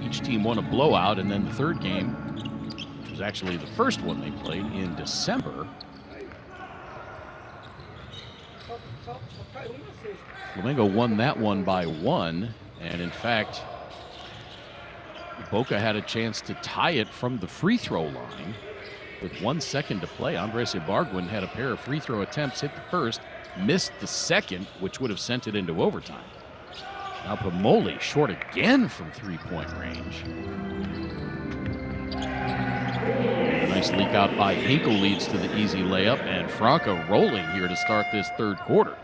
Each team won a blowout, and then the third game, which was actually the first one they played in December, Flamengo won that one by 1, and in fact, Boca had a chance to tie it from the free throw line with 1 second to play. Andres Ibargüen had a pair of free throw attempts, hit the first, missed the second, which would have sent it into overtime. Now Pomoli short again from three-point range. A nice leak out by Hinkle leads to the easy layup, and Franca rolling here to start this third quarter.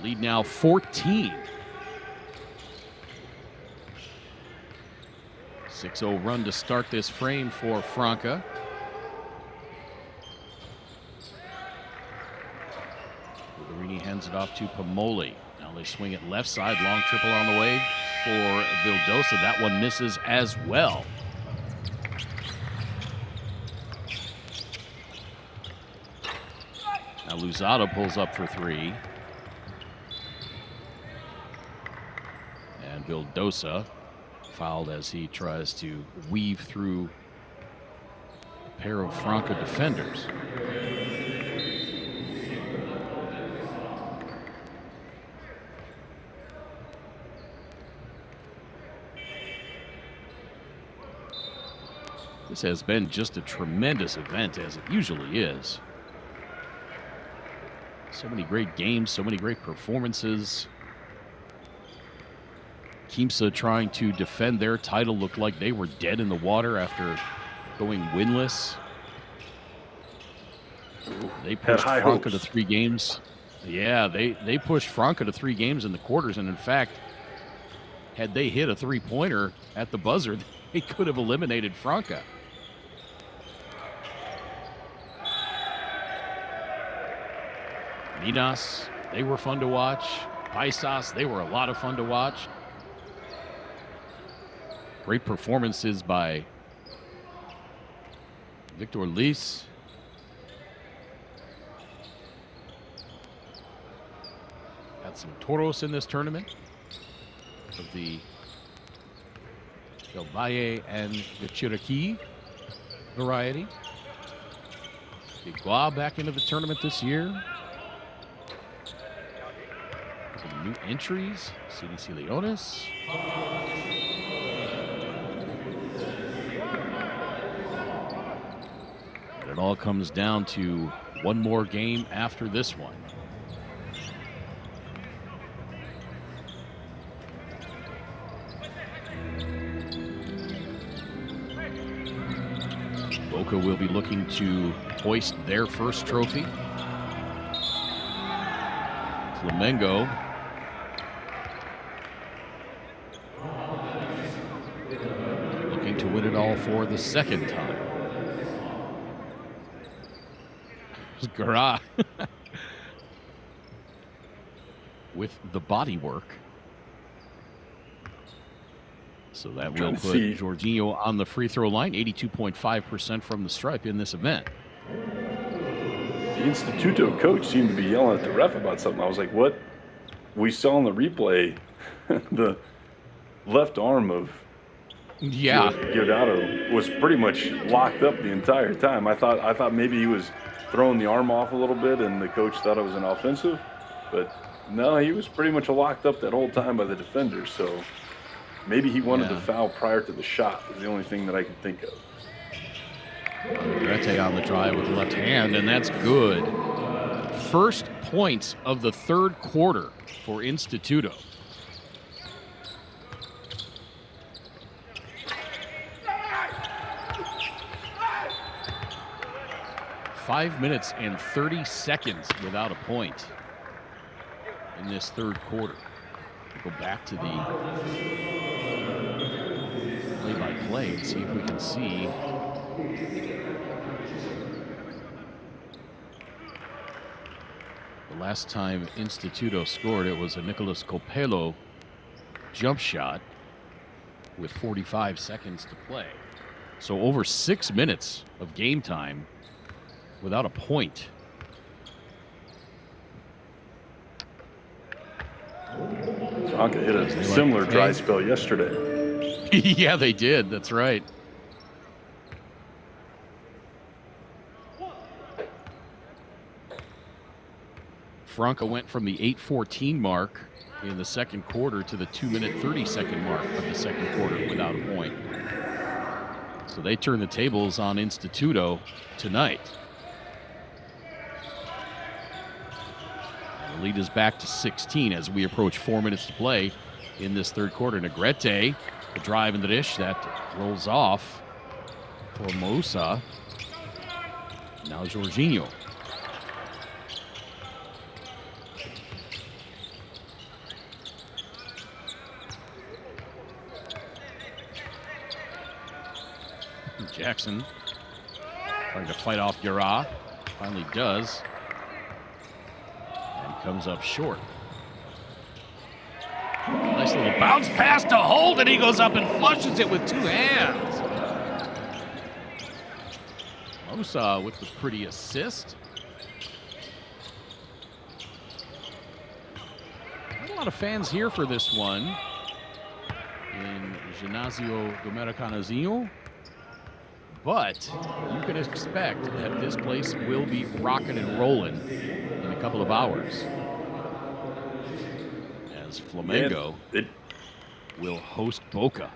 Lead now 14. 6-0 run to start this frame for Franca. Guarini hands it off to Pomoli. Now they swing it left side, long triple on the way for Vildosa. That one misses as well. Now Luzado pulls up for 3. And Vildosa fouled as he tries to weave through a pair of Franca defenders. This has been just a tremendous event, as it usually is. So many great games, so many great performances. Quimsa trying to defend their title looked like they were dead in the water after going winless. They pushed Franca to 3 games. Yeah, they pushed Franca to 3 games in the quarters, and in fact, had they hit a three-pointer at the buzzer, they could have eliminated Franca. Minas, they were fun to watch. Paisas, they were a lot of fun to watch. Great performances by Victor Liz. Got some toros in this tournament of the Del Valle and the Chiriquí variety. Igua back into the tournament this year. Some new entries, CDC Leones. It all comes down to one more game after this one. Boca will be looking to hoist their first trophy. Flamengo looking to win it all for the second time. Gara with the body work. So that will put Jorginho on the free throw line, 82.5% from the stripe in this event. The Instituto coach seemed to be yelling at the ref about something. I was like, what? We saw in the replay the left arm of Giordano was pretty much locked up the entire time. I thought maybe he was throwing the arm off a little bit and the coach thought it was an offensive, but no, he was pretty much locked up that whole time by the defenders. So maybe he wanted to foul prior to the shot is the only thing that I can think of. Rete on the drive with the left hand, and that's good. First points of the third quarter for Instituto. Five minutes and 30 seconds without a point in this third quarter. We'll go back to the play-by-play and see if we can see last time Instituto scored, it was a Nicolas Copello jump shot with 45 seconds to play. So over 6 minutes of game time without a point. Franca hit a similar dry spell yesterday. Yeah, they did. That's right. Franca went from the 8:14 mark in the second quarter to the 2-minute 30-second mark of the second quarter without a point. So they turn the tables on Instituto tonight. And the lead is back to 16 as we approach 4 minutes to play in this third quarter. Negrete, the drive in the dish that rolls off for Moussa. Now Jorginho. Jackson trying to fight off Guerra. Finally does. And comes up short. Nice little bounce pass to Holt, and he goes up and flushes it with two hands. Moussa with the pretty assist. Not a lot of fans here for this one in Ginásio do Americanozinho. But you can expect that this place will be rocking and rolling in a couple of hours. As Flamengo will host Boca.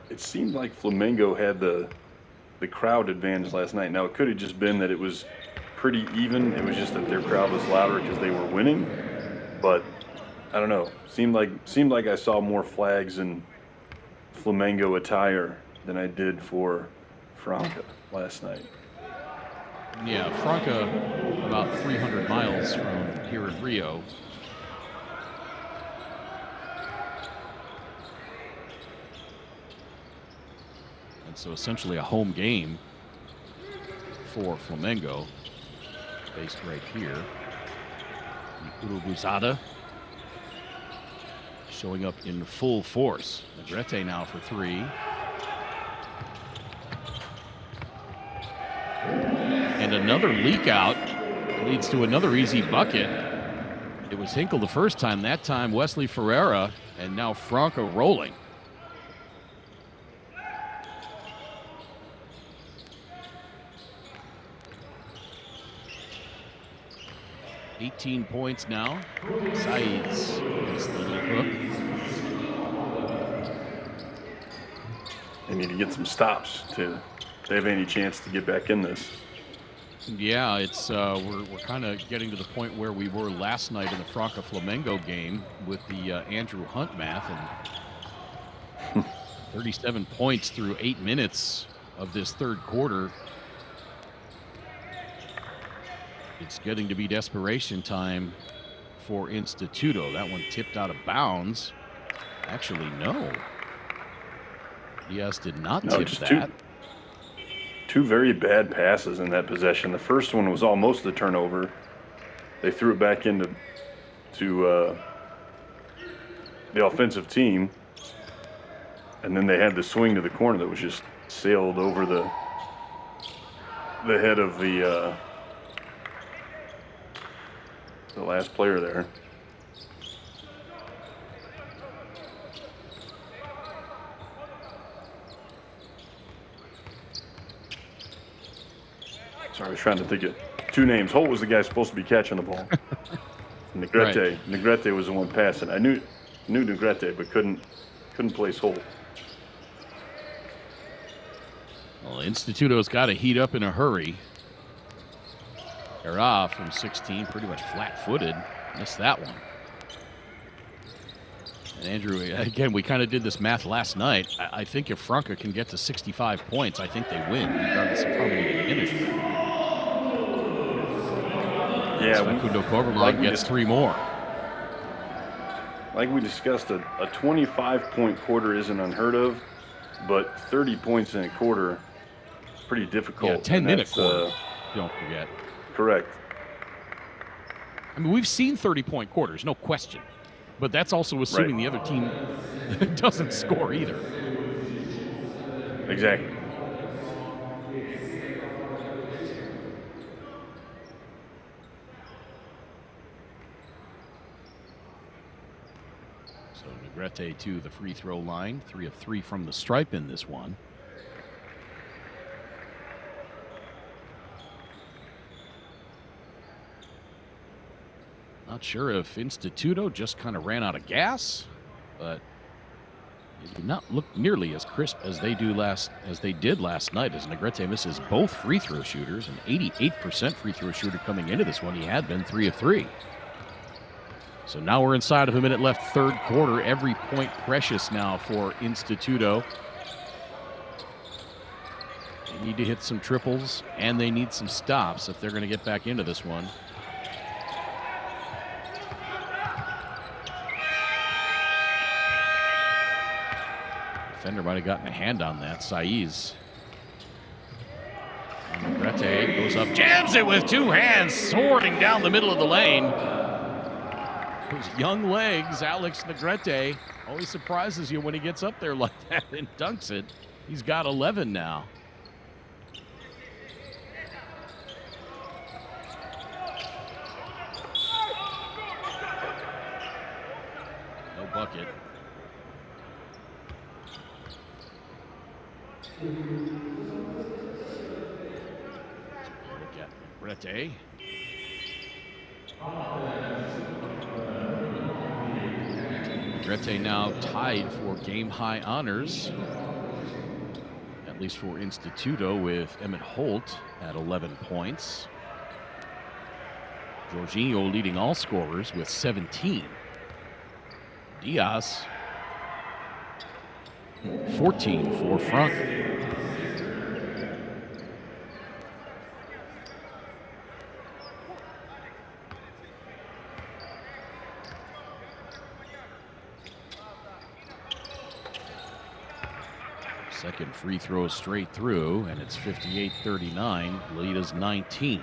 It seemed like Flamengo had the crowd advantage last night. Now, it could have just been that it was pretty even. It was just that their crowd was louder because they were winning. But I don't know. Seemed like I saw more flags in Flamengo attire than I did for Franca last night. Yeah, Franca about 300 miles from here in Rio. And so essentially a home game for Flamengo, based right here. Urubuzada showing up in full force. Negrete now for three. And another leak out leads to another easy bucket. It was Hinkle the first time, that time Wesley Ferreira, and now Franca rolling. $18 points now. Saiz gets the little hook. They need to get some stops to have any chance to get back in this. Yeah, it's we're kind of getting to the point where we were last night in the Franca Flamengo game with the Andrew Hunt math, and 37 points through 8 minutes of this third quarter. It's getting to be desperation time for Instituto. That one tipped out of bounds. Actually, no. Diaz did not tip that. Two very bad passes in that possession. The first one was almost the turnover. They threw it back into the offensive team, and then they had the swing to the corner that was just sailed over the head of the last player there. Sorry, I was trying to think of two names. Holt was the guy supposed to be catching the ball. Negrete. Right. Negrete was the one passing. I knew Negrete, but couldn't place Holt. Well, Instituto's got to heat up in a hurry. Guerra from 16, pretty much flat-footed. Missed that one. And Andrew, again, we kind of did this math last night. I think if Franca can get to 65 points, I think they win, regardless of how many they finish. Yeah, Facundo Corberlag gets three more. Like we discussed, a 25-point quarter isn't unheard of, but 30 points in a quarter, pretty difficult. Yeah, 10-minute quarter, don't forget. Correct. I mean, we've seen 30-point quarters, no question. But that's also assuming the other team doesn't score either. Exactly. So Negrete to the free throw line. 3 of 3 from the stripe in this one. Not sure if Instituto just kind of ran out of gas, but it did not look nearly as crisp as they did last night, as Negrete misses both free throw shooters, an 88% free throw shooter coming into this one. He had been 3 of 3. So now we're inside of a minute left, third quarter. Every point precious now for Instituto. They need to hit some triples, and they need some stops if they're going to get back into this one. Defender might have gotten a hand on that. Saiz. Negrete goes up, jams it with 2 hands, soaring down the middle of the lane. Those young legs, Alex Negrete, always surprises you when he gets up there like that and dunks it. He's got 11 now. No bucket. Negrete. Negrete now tied for game-high honors, at least for Instituto, with Emmett Holt at 11 points. Jorginho leading all scorers with 17. Diaz, 14 for Franca. Second free throw straight through, and it's 58-39. Lead is 19.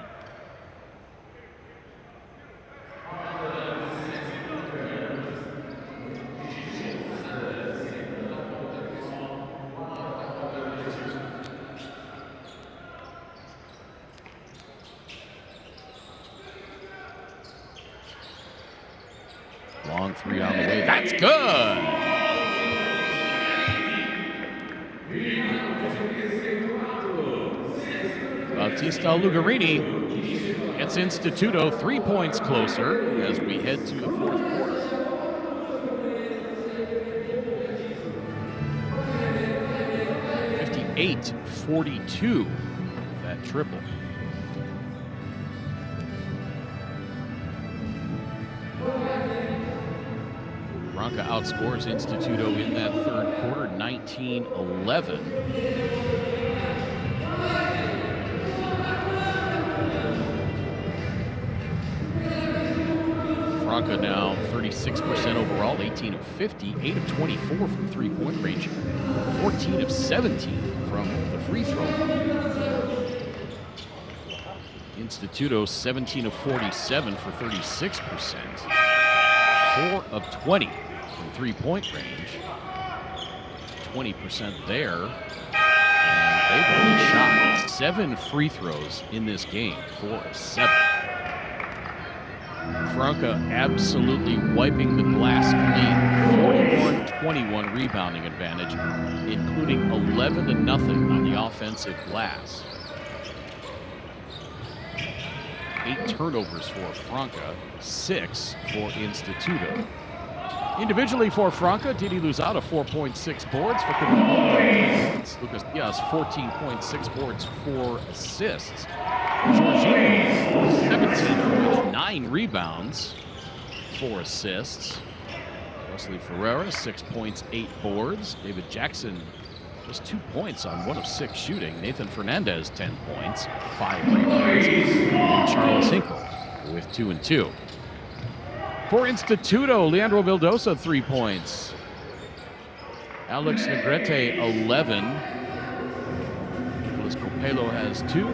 Long 3 on the way. That's good. Bautista Lugarini gets Instituto 3 points closer as we head to the fourth quarter. (58-42) that triple. Franca outscores Instituto in that third quarter, 19-11. Franca now 36% overall, 18 of 50, 8 of 24 from three-point range, 14 of 17 from the free throw line. Instituto 17 of 47 for 36%, 4 of 20 from three-point range, 20% there, and they've only shot 7 free throws in this game, 4 of 7. Franca absolutely wiping the glass clean. 41-21 rebounding advantage, including 11-0 on the offensive glass. 8 turnovers for Franca, 6 for Instituto. Individually for Franca, Didi Luzada 4.6 boards for points. Lucas Diaz 14.6 boards, 4 assists. Jorginho 17.9 rebounds, 4 assists. Wesley Ferreira 6 points, 8 boards. David Jackson just 2 points on 1 of 6 shooting. Nathan Fernandez 10 points, 5 rebounds. And Charles Hinkle with 2 and 2. For Instituto, Leandro Vildosa 3 points. Alex Negrete 11. Nicolas Copelo has 2.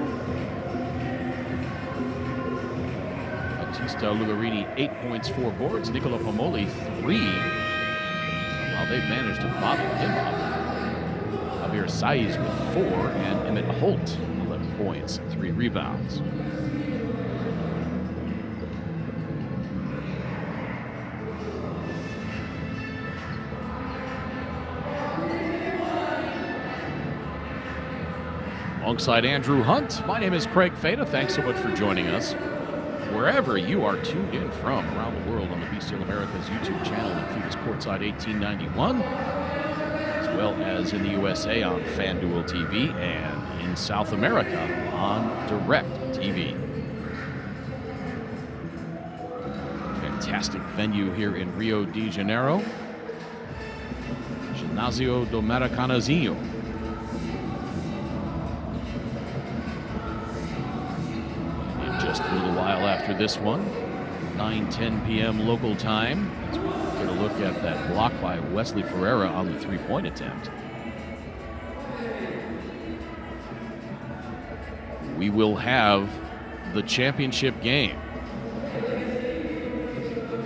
Bautista Lugarini, 8 points, 4 boards. Nicola Pomoli, 3. Somehow they've managed to bottle him up. Javier Saiz with 4, and Emmett Holt, 11 points, 3 rebounds. Alongside Andrew Hunt, my name is Craig Feta. Thanks so much for joining us. Wherever you are tuned in from around the world on the Bestial Americas YouTube channel and FIBA's Courtside 1891, as well as in the USA on FanDuel TV and in South America on Direct TV. Fantastic venue here in Rio de Janeiro. Ginásio do Maracanazinho. Just a little while after this one, 9:10 p.m. local time, as we get a look at that block by Wesley Ferreira on the three-point attempt. We will have the championship game.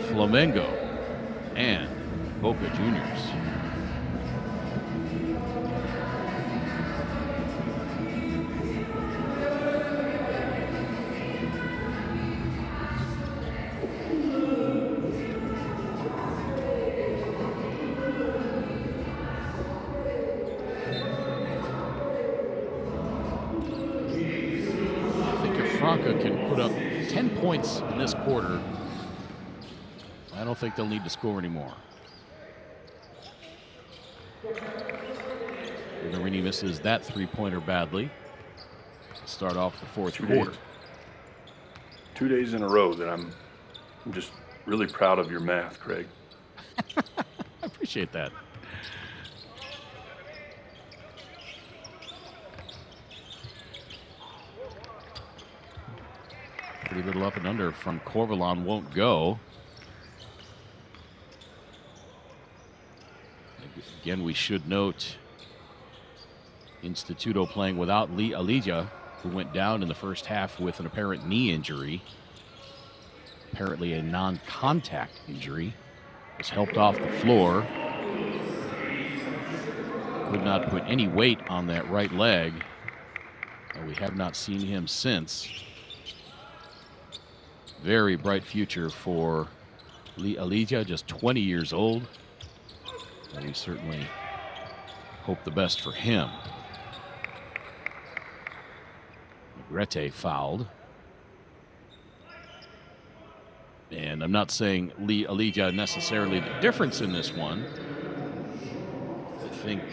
Flamengo and Boca Juniors. Franca can put up 10 points in this quarter, I don't think they'll need to score anymore. Marini misses that three-pointer badly to start off the fourth quarter. 2 days in a row that I'm just really proud of your math, Craig. I appreciate that. Pretty little up and under from Corvalon, won't go. Again, we should note Instituto playing without Lee Alija, who went down in the first half with an apparent knee injury. Apparently a non-contact injury. Was helped off the floor. Could not put any weight on that right leg. And we have not seen him since. Very bright future for Lee Alija, just 20 years old. And we certainly hope the best for him. Negrete fouled. And I'm not saying Lee Alija necessarily the difference in this one. I think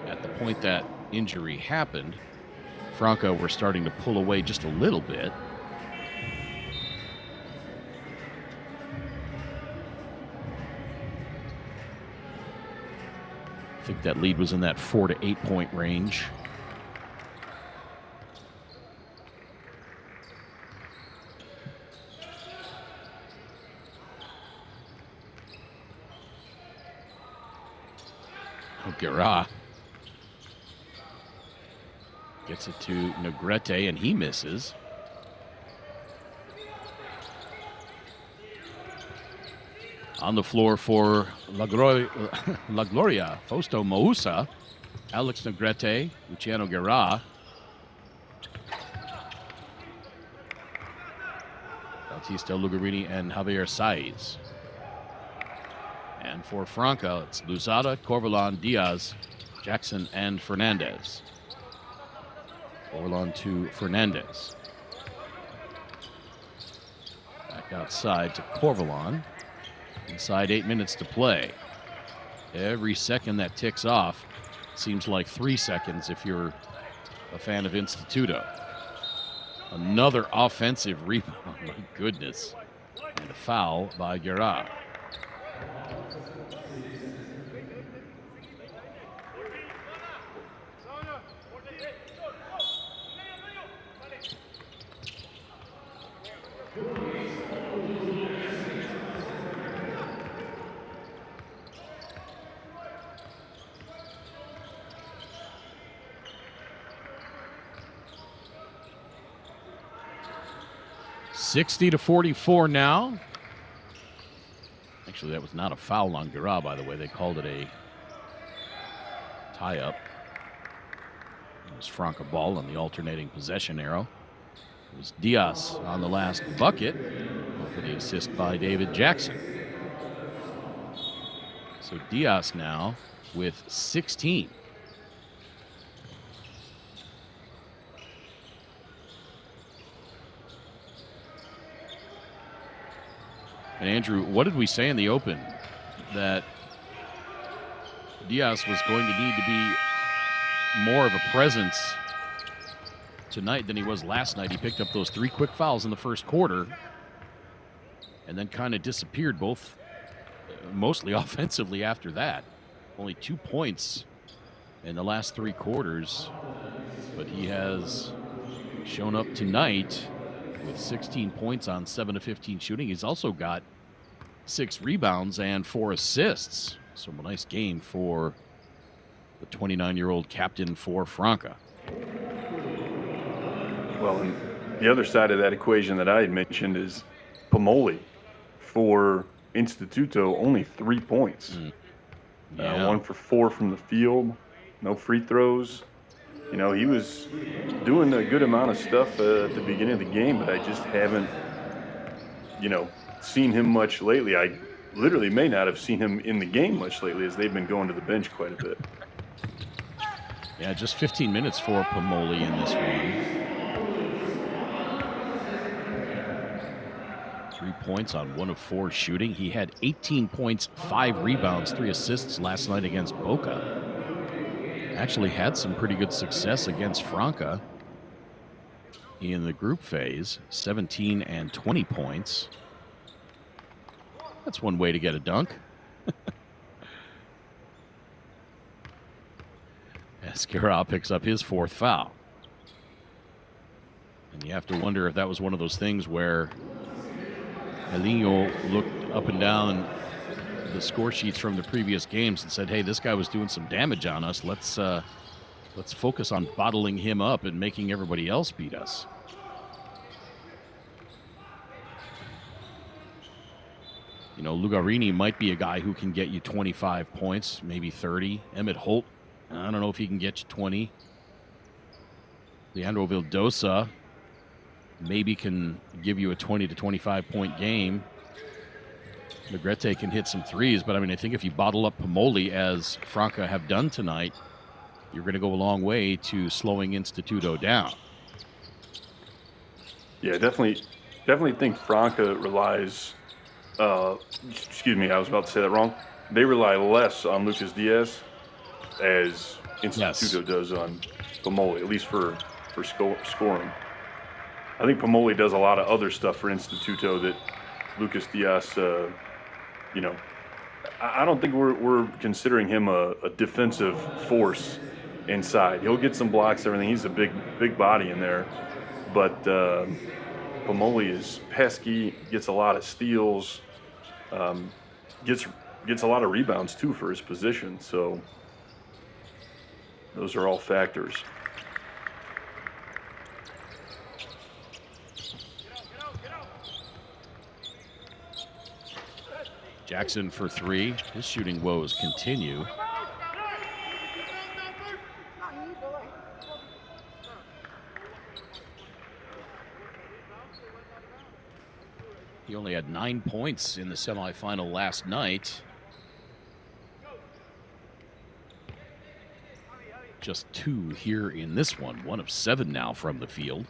at the point that injury happened, Franca were starting to pull away just a little bit. I think that lead was in that 4 to 8 point range. Guerra gets it to Negrete, and he misses. On the floor for La Gloria, Fausto Moussa, Alex Negrete, Luciano Guerra. Bautista Lugarini and Javier Saiz. And for Franca, it's Luzada, Corvalon, Diaz, Jackson, and Fernandez. Corvalon to Fernandez. Back outside to Corvalon. Inside 8 minutes to play. Every second that ticks off seems like 3 seconds if you're a fan of Instituto. Another offensive rebound, my goodness. And a foul by Guerra. 60-44 now. Actually, that was not a foul on Guerra, by the way. They called it a tie-up. It was Franca ball on the alternating possession arrow. It was Diaz on the last bucket for the assist by David Jackson. So Diaz now with 16. And Andrew, what did we say in the open? That Diaz was going to need to be more of a presence tonight than he was last night. He picked up those 3 quick fouls in the first quarter and then kind of disappeared, both mostly offensively after that. Only 2 points in the last 3 quarters, but he has shown up tonight with 16 points on 7 of 15 shooting. He's also got 6 rebounds and 4 assists. So a nice game for the 29-year-old captain for Franca. Well, and the other side of that equation that I had mentioned is Pomoli for Instituto, only 3 points. Yeah. 1 for 4 from the field, no free throws. You know, he was doing a good amount of stuff at the beginning of the game, but I just haven't, seen him much lately. I literally may not have seen him in the game much lately, as they've been going to the bench quite a bit. Yeah, just 15 minutes for Pomoli in this one. 3 points on 1 of 4 shooting. He had 18 points, 5 rebounds, 3 assists last night against Boca. Actually had some pretty good success against Franca in the group phase, 17 and 20 points. That's one way to get a dunk. Esquerra picks up his 4th foul. And you have to wonder if that was one of those things where Elinho looked up and down the score sheets from the previous games and said, hey, this guy was doing some damage on us. Let's focus on bottling him up and making everybody else beat us. You know, Lugarini might be a guy who can get you 25 points, maybe 30. Emmett Holt, I don't know if he can get you 20. Leandro Vildosa maybe can give you a 20 to 25 point game. Negrete can hit some threes, but I mean, I think if you bottle up Pomoli, as Franca have done tonight, you're going to go a long way to slowing Instituto down. Yeah, definitely think Franca relies, excuse me, I was about to say that wrong. They rely less on Lucas Diaz as Instituto does on Pomoli, at least for scoring. I think Pomoli does a lot of other stuff for Instituto that Lucas Diaz, I don't think we're considering him a defensive force inside. He'll get some blocks, everything. He's a big body in there. But Pomoli is pesky, gets a lot of steals, gets a lot of rebounds, too, for his position. So those are all factors. Jackson for 3. His shooting woes continue. He only had 9 points in the semifinal last night. Just 2 here in this one. 1 of 7 now from the field.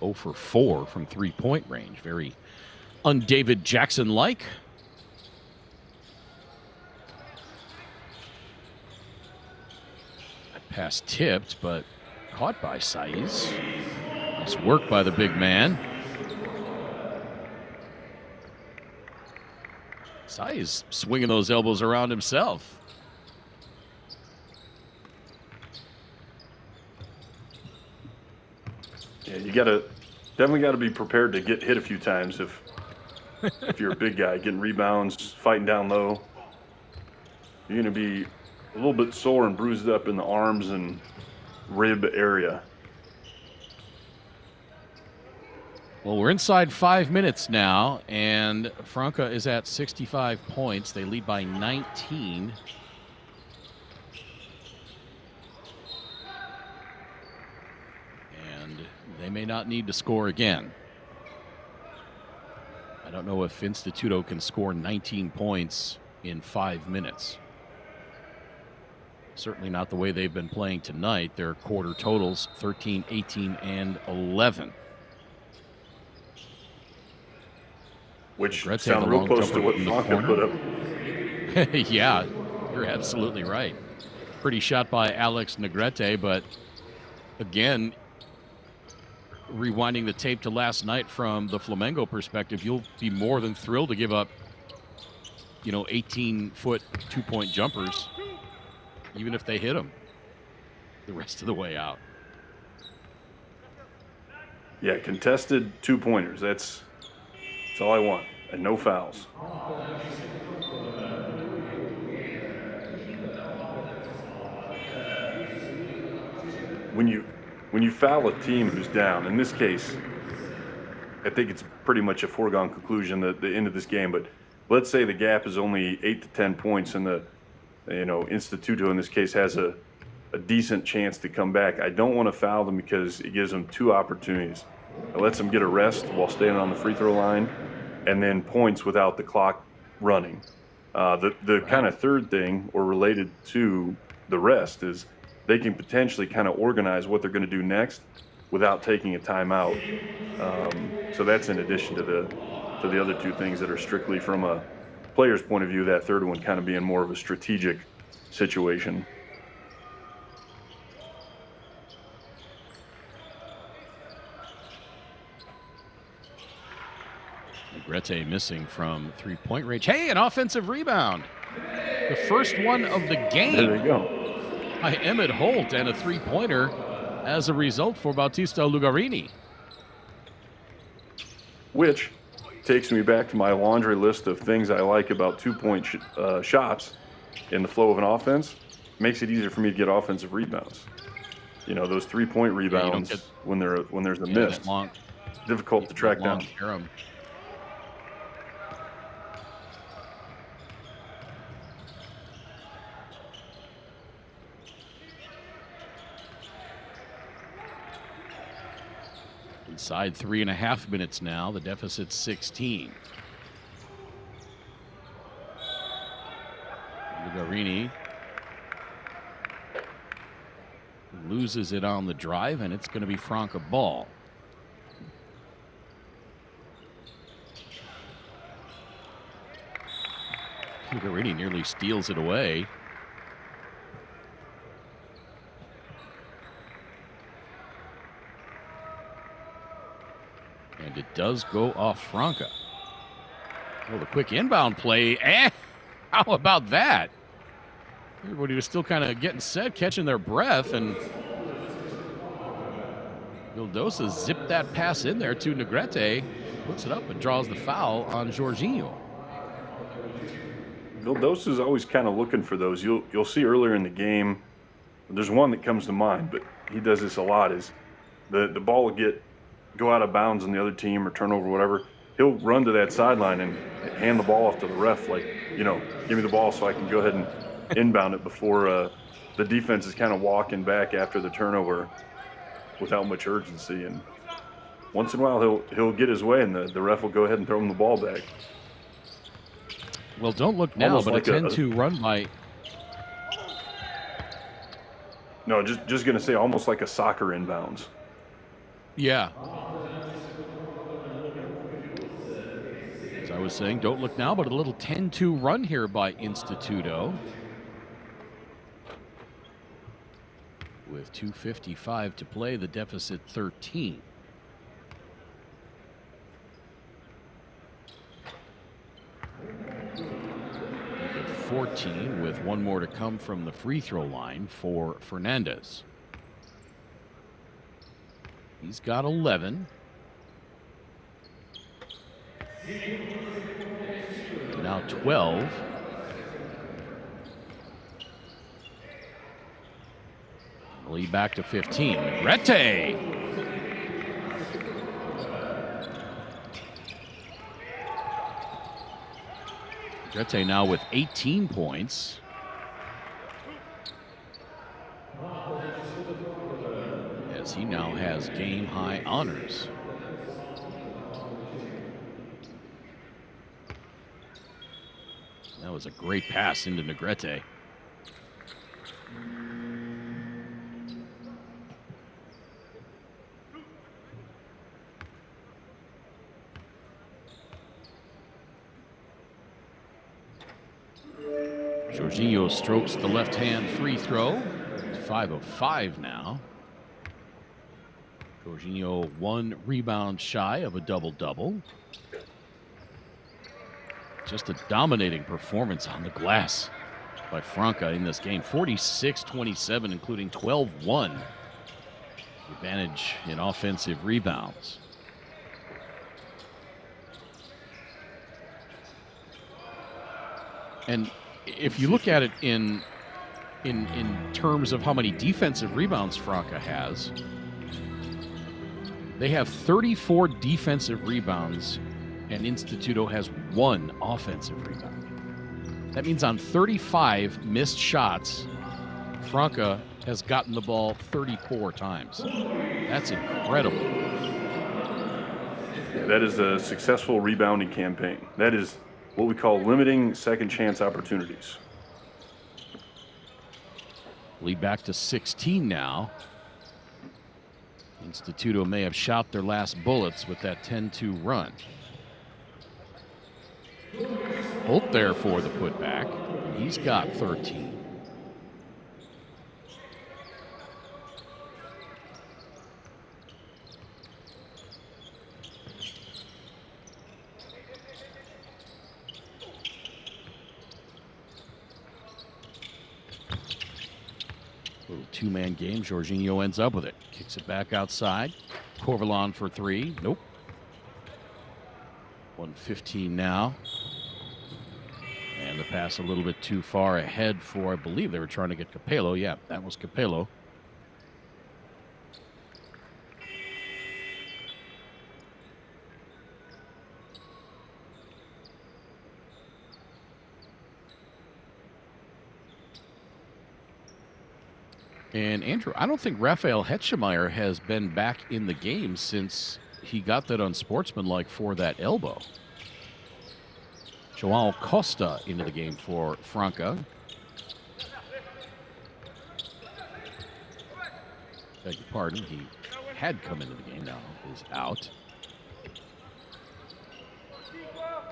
0 for 4 from 3-point range. Very un-David Jackson-like. That pass tipped, but caught by Saiz. Nice work by the big man. Saiz swinging those elbows around himself. Yeah, you definitely gotta be prepared to get hit a few times if you're a big guy, getting rebounds, fighting down low. You're gonna be a little bit sore and bruised up in the arms and rib area. Well, we're inside 5 minutes now, and Franca is at 65 points. They lead by 19. And they may not need to score again. I don't know if Instituto can score 19 points in 5 minutes. Certainly not the way they've been playing tonight. Their quarter totals 13, 18, and 11. Which sound real close to what Franca put up. Yeah, you're absolutely right. Pretty shot by Alex Negrete, but again, rewinding the tape to last night from the Flamengo perspective, you'll be more than thrilled to give up, 18-foot two-point jumpers, even if they hit them the rest of the way out. Yeah, contested two-pointers. That's all I want, and no fouls. When you foul a team who's down, in this case, I think it's pretty much a foregone conclusion that the end of this game, but let's say the gap is only 8 to 10 points and the Instituto in this case has a decent chance to come back. I don't want to foul them because it gives them two opportunities. It lets them get a rest while staying on the free throw line, and then points without the clock running. The kind of third thing, or related to the rest, is they can potentially kind of organize what they're going to do next without taking a timeout. So that's in addition to the other two things that are strictly from a player's point of view, that third one kind of being more of a strategic situation. Negrete missing from three-point range. Hey, an offensive rebound. The first one of the game. There you go. By Emmett Holt, and a three-pointer as a result for Bautista Lugarini. Which takes me back to my laundry list of things I like about two-point shots in the flow of an offense. Makes it easier for me to get offensive rebounds. Those three-point rebounds when there's a miss, difficult to track down. Inside 3.5 minutes now. The deficit's 16. Lugarini loses it on the drive, and it's going to be Franca ball. Lugarini nearly steals it away. And it does go off Franca. Oh, the quick inbound play. How about that? Everybody was still kind of getting set, catching their breath, and Vildosa zipped that pass in there to Negrete, puts it up and draws the foul on Jorginho. Vildosa's always kind of looking for those. You'll see earlier in the game, there's one that comes to mind, but he does this a lot, is the ball will go out of bounds on the other team or turnover, whatever. He'll run to that sideline and hand the ball off to the ref, like, give me the ball so I can go ahead and inbound it before the defense is kind of walking back after the turnover without much urgency. And once in a while he'll get his way and the ref will go ahead and throw him the ball back. Well, don't look now, but like a 10-2 run by... No, just going to say almost like a soccer inbounds. Yeah. As I was saying, don't look now, but a little 10-2 run here by Instituto. With 2:55 to play, the deficit 13. 14 with one more to come from the free throw line for Fernandez. He's got 11. Now 12. Lead back to 15. Negrete. Negrete now with 18 points. As he now has game-high honors. That was a great pass into Negrete. Jorginho strokes the left-hand free throw. 5 of 5 now. Jorginho 1 rebound shy of a double-double. Just a dominating performance on the glass by Franca in this game. 46-27, including 12-1. Advantage in offensive rebounds. And if you look at it in terms of how many defensive rebounds Franca has, they have 34 defensive rebounds, and Instituto has 1 offensive rebound. That means on 35 missed shots, Franca has gotten the ball 34 times. That's incredible. Yeah, that is a successful rebounding campaign. That is what we call limiting second chance opportunities. Lead back to 16 now. Instituto may have shot their last bullets with that 10-2 run. Holt there for the putback. He's got 13. Little two-man game. Jorginho ends up with it. Kicks it back outside. Corvalon for 3. Nope. 1:15 now. And the pass a little bit too far ahead for, I believe they were trying to get Capello. Yeah, that was Capello. And Andrew, I don't think Rafael Hetchemeyer has been back in the game since he got that unsportsmanlike for that elbow. Joao Costa into the game for Franca. Beg your pardon, he had come into the game, now is out.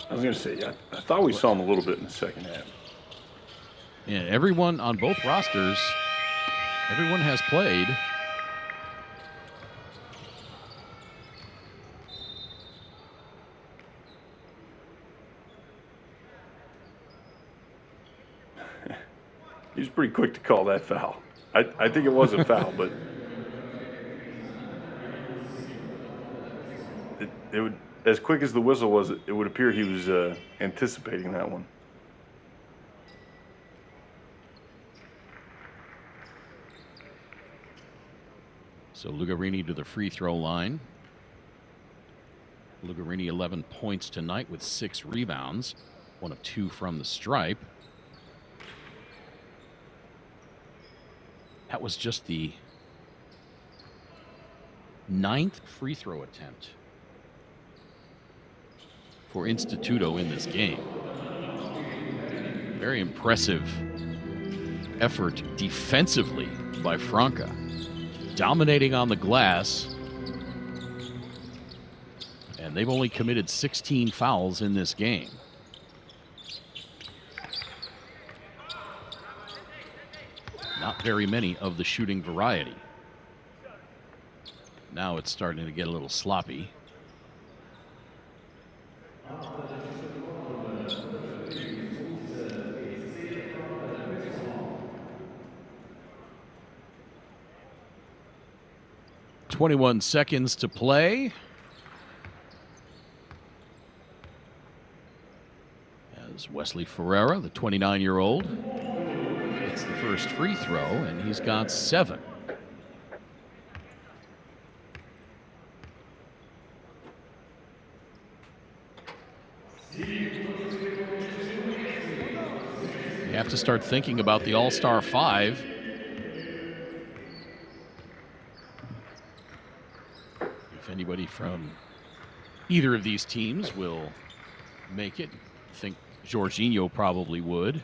I was going to say, I thought we saw him a little bit in the second half. Yeah, everyone on both rosters, everyone has played. He was pretty quick to call that foul. I think it was a foul, but it would, as quick as the whistle was, it would appear he was anticipating that one. So Lugarini to the free throw line. Lugarini 11 points tonight with 6 rebounds, 1 of 2 from the stripe. That was just the 9th free throw attempt for Instituto in this game. Very impressive effort defensively by Franca. Dominating on the glass. And they've only committed 16 fouls in this game. Not very many of the shooting variety. Now it's starting to get a little sloppy. .21 seconds to play. As Wesley Ferreira, the 29-year-old, hits the first free throw, and he's got 7. have to start thinking about the All-Star 5. If anybody from either of these teams will make it, I think Jorginho probably would.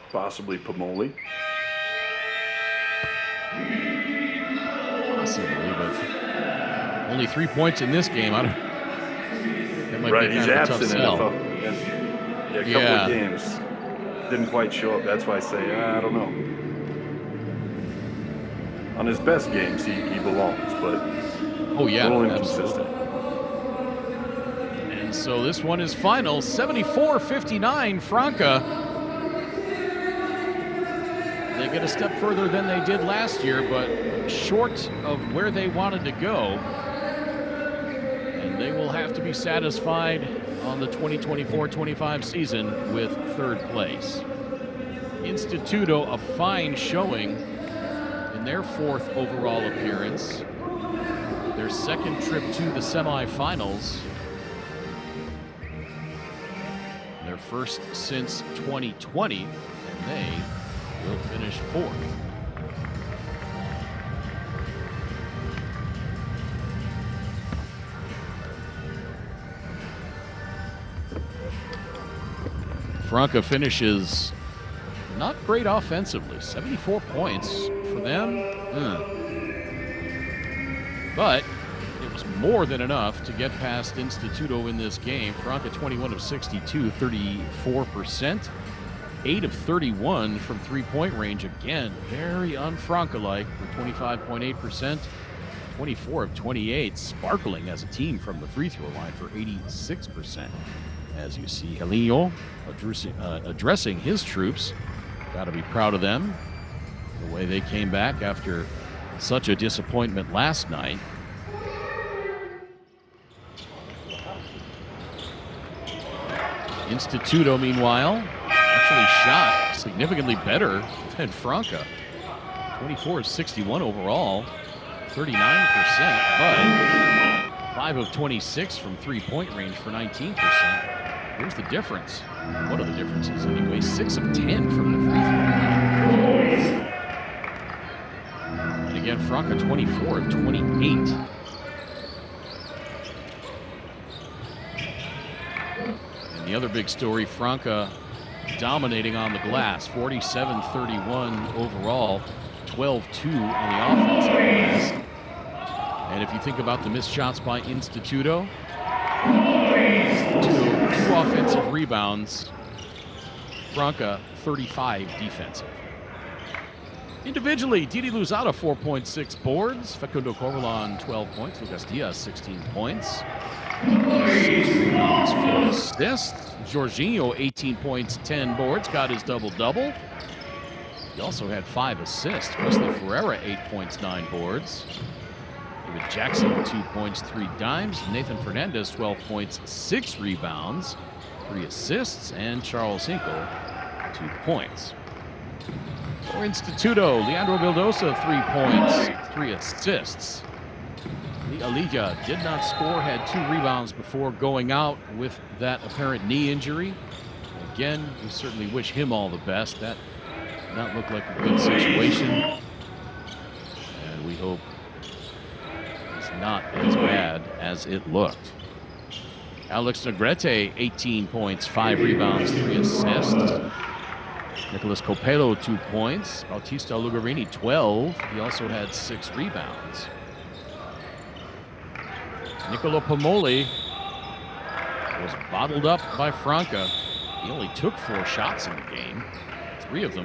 Possibly Pomoli. Possibly, but only 3 points in this game. I don't. That might Right, be he's kind of a tough absent in sell. a couple of games. Didn't quite show up. That's why I say, I don't know. On his best games, he belongs, but Oh yeah, a little absolutely. inconsistent. And so this one is final, 74-59, Franca. They get a step further than they did last year, but short of where they wanted to go. And they will have to be satisfied on the 2024-25 season with third place. Instituto, a fine showing in their fourth overall appearance. Their second trip to the semifinals. Their first since 2020, and they will finish fourth. Franca finishes not great offensively, 74 points for them. But it was more than enough to get past Instituto in this game. Franca 21 of 62, 34%. 8 of 31 from three-point range. Again, very un-Franca-like for 25.8%. 24 of 28, sparkling as a team from the free throw line for 86%. As you see, Helio addressing his troops. Got to be proud of them. The way they came back after such a disappointment last night. Instituto, meanwhile, actually shot significantly better than Franca. 24 of 61 overall, 39%, but 5 of 26 from three-point range for 19%. Here's the difference. One of the differences, anyway. 6 of 10 from the free throw line. And again, Franca 24 of 28. And the other big story, Franca dominating on the glass, 47-31 overall, 12-2 on the offensive glass. And if you think about the missed shots by Instituto, 2 offensive rebounds, Franca 35 defensive. Individually, Didi Luzada 4.6 boards, Facundo Corvalon 12 points, Lucas Diaz 16 points, 6 rebounds, 4 assists. Jorginho 18 points, 10 boards, got his double-double. He also had 5 assists. Wesley Ferreira 8 points, 9 boards. David Jackson 2 points, 3 dimes. Nathan Fernandez 12 points, 6 rebounds, 3 assists, and Charles Hinkle 2 points. For Instituto, Leandro Vildosa 3 points, 3 assists. Lee Alija did not score, had 2 rebounds before going out with that apparent knee injury. Again, we certainly wish him all the best. That did not look like a good situation. And we hope it's not as bad as it looked. Alex Negrete, 18 points, 5 rebounds, 3 assists. Nicolas Copello, 2 points. Bautista Lugarini, 12. He also had 6 rebounds. Nicolo Pomoli was bottled up by Franca. He only took 4 shots in the game, 3 of them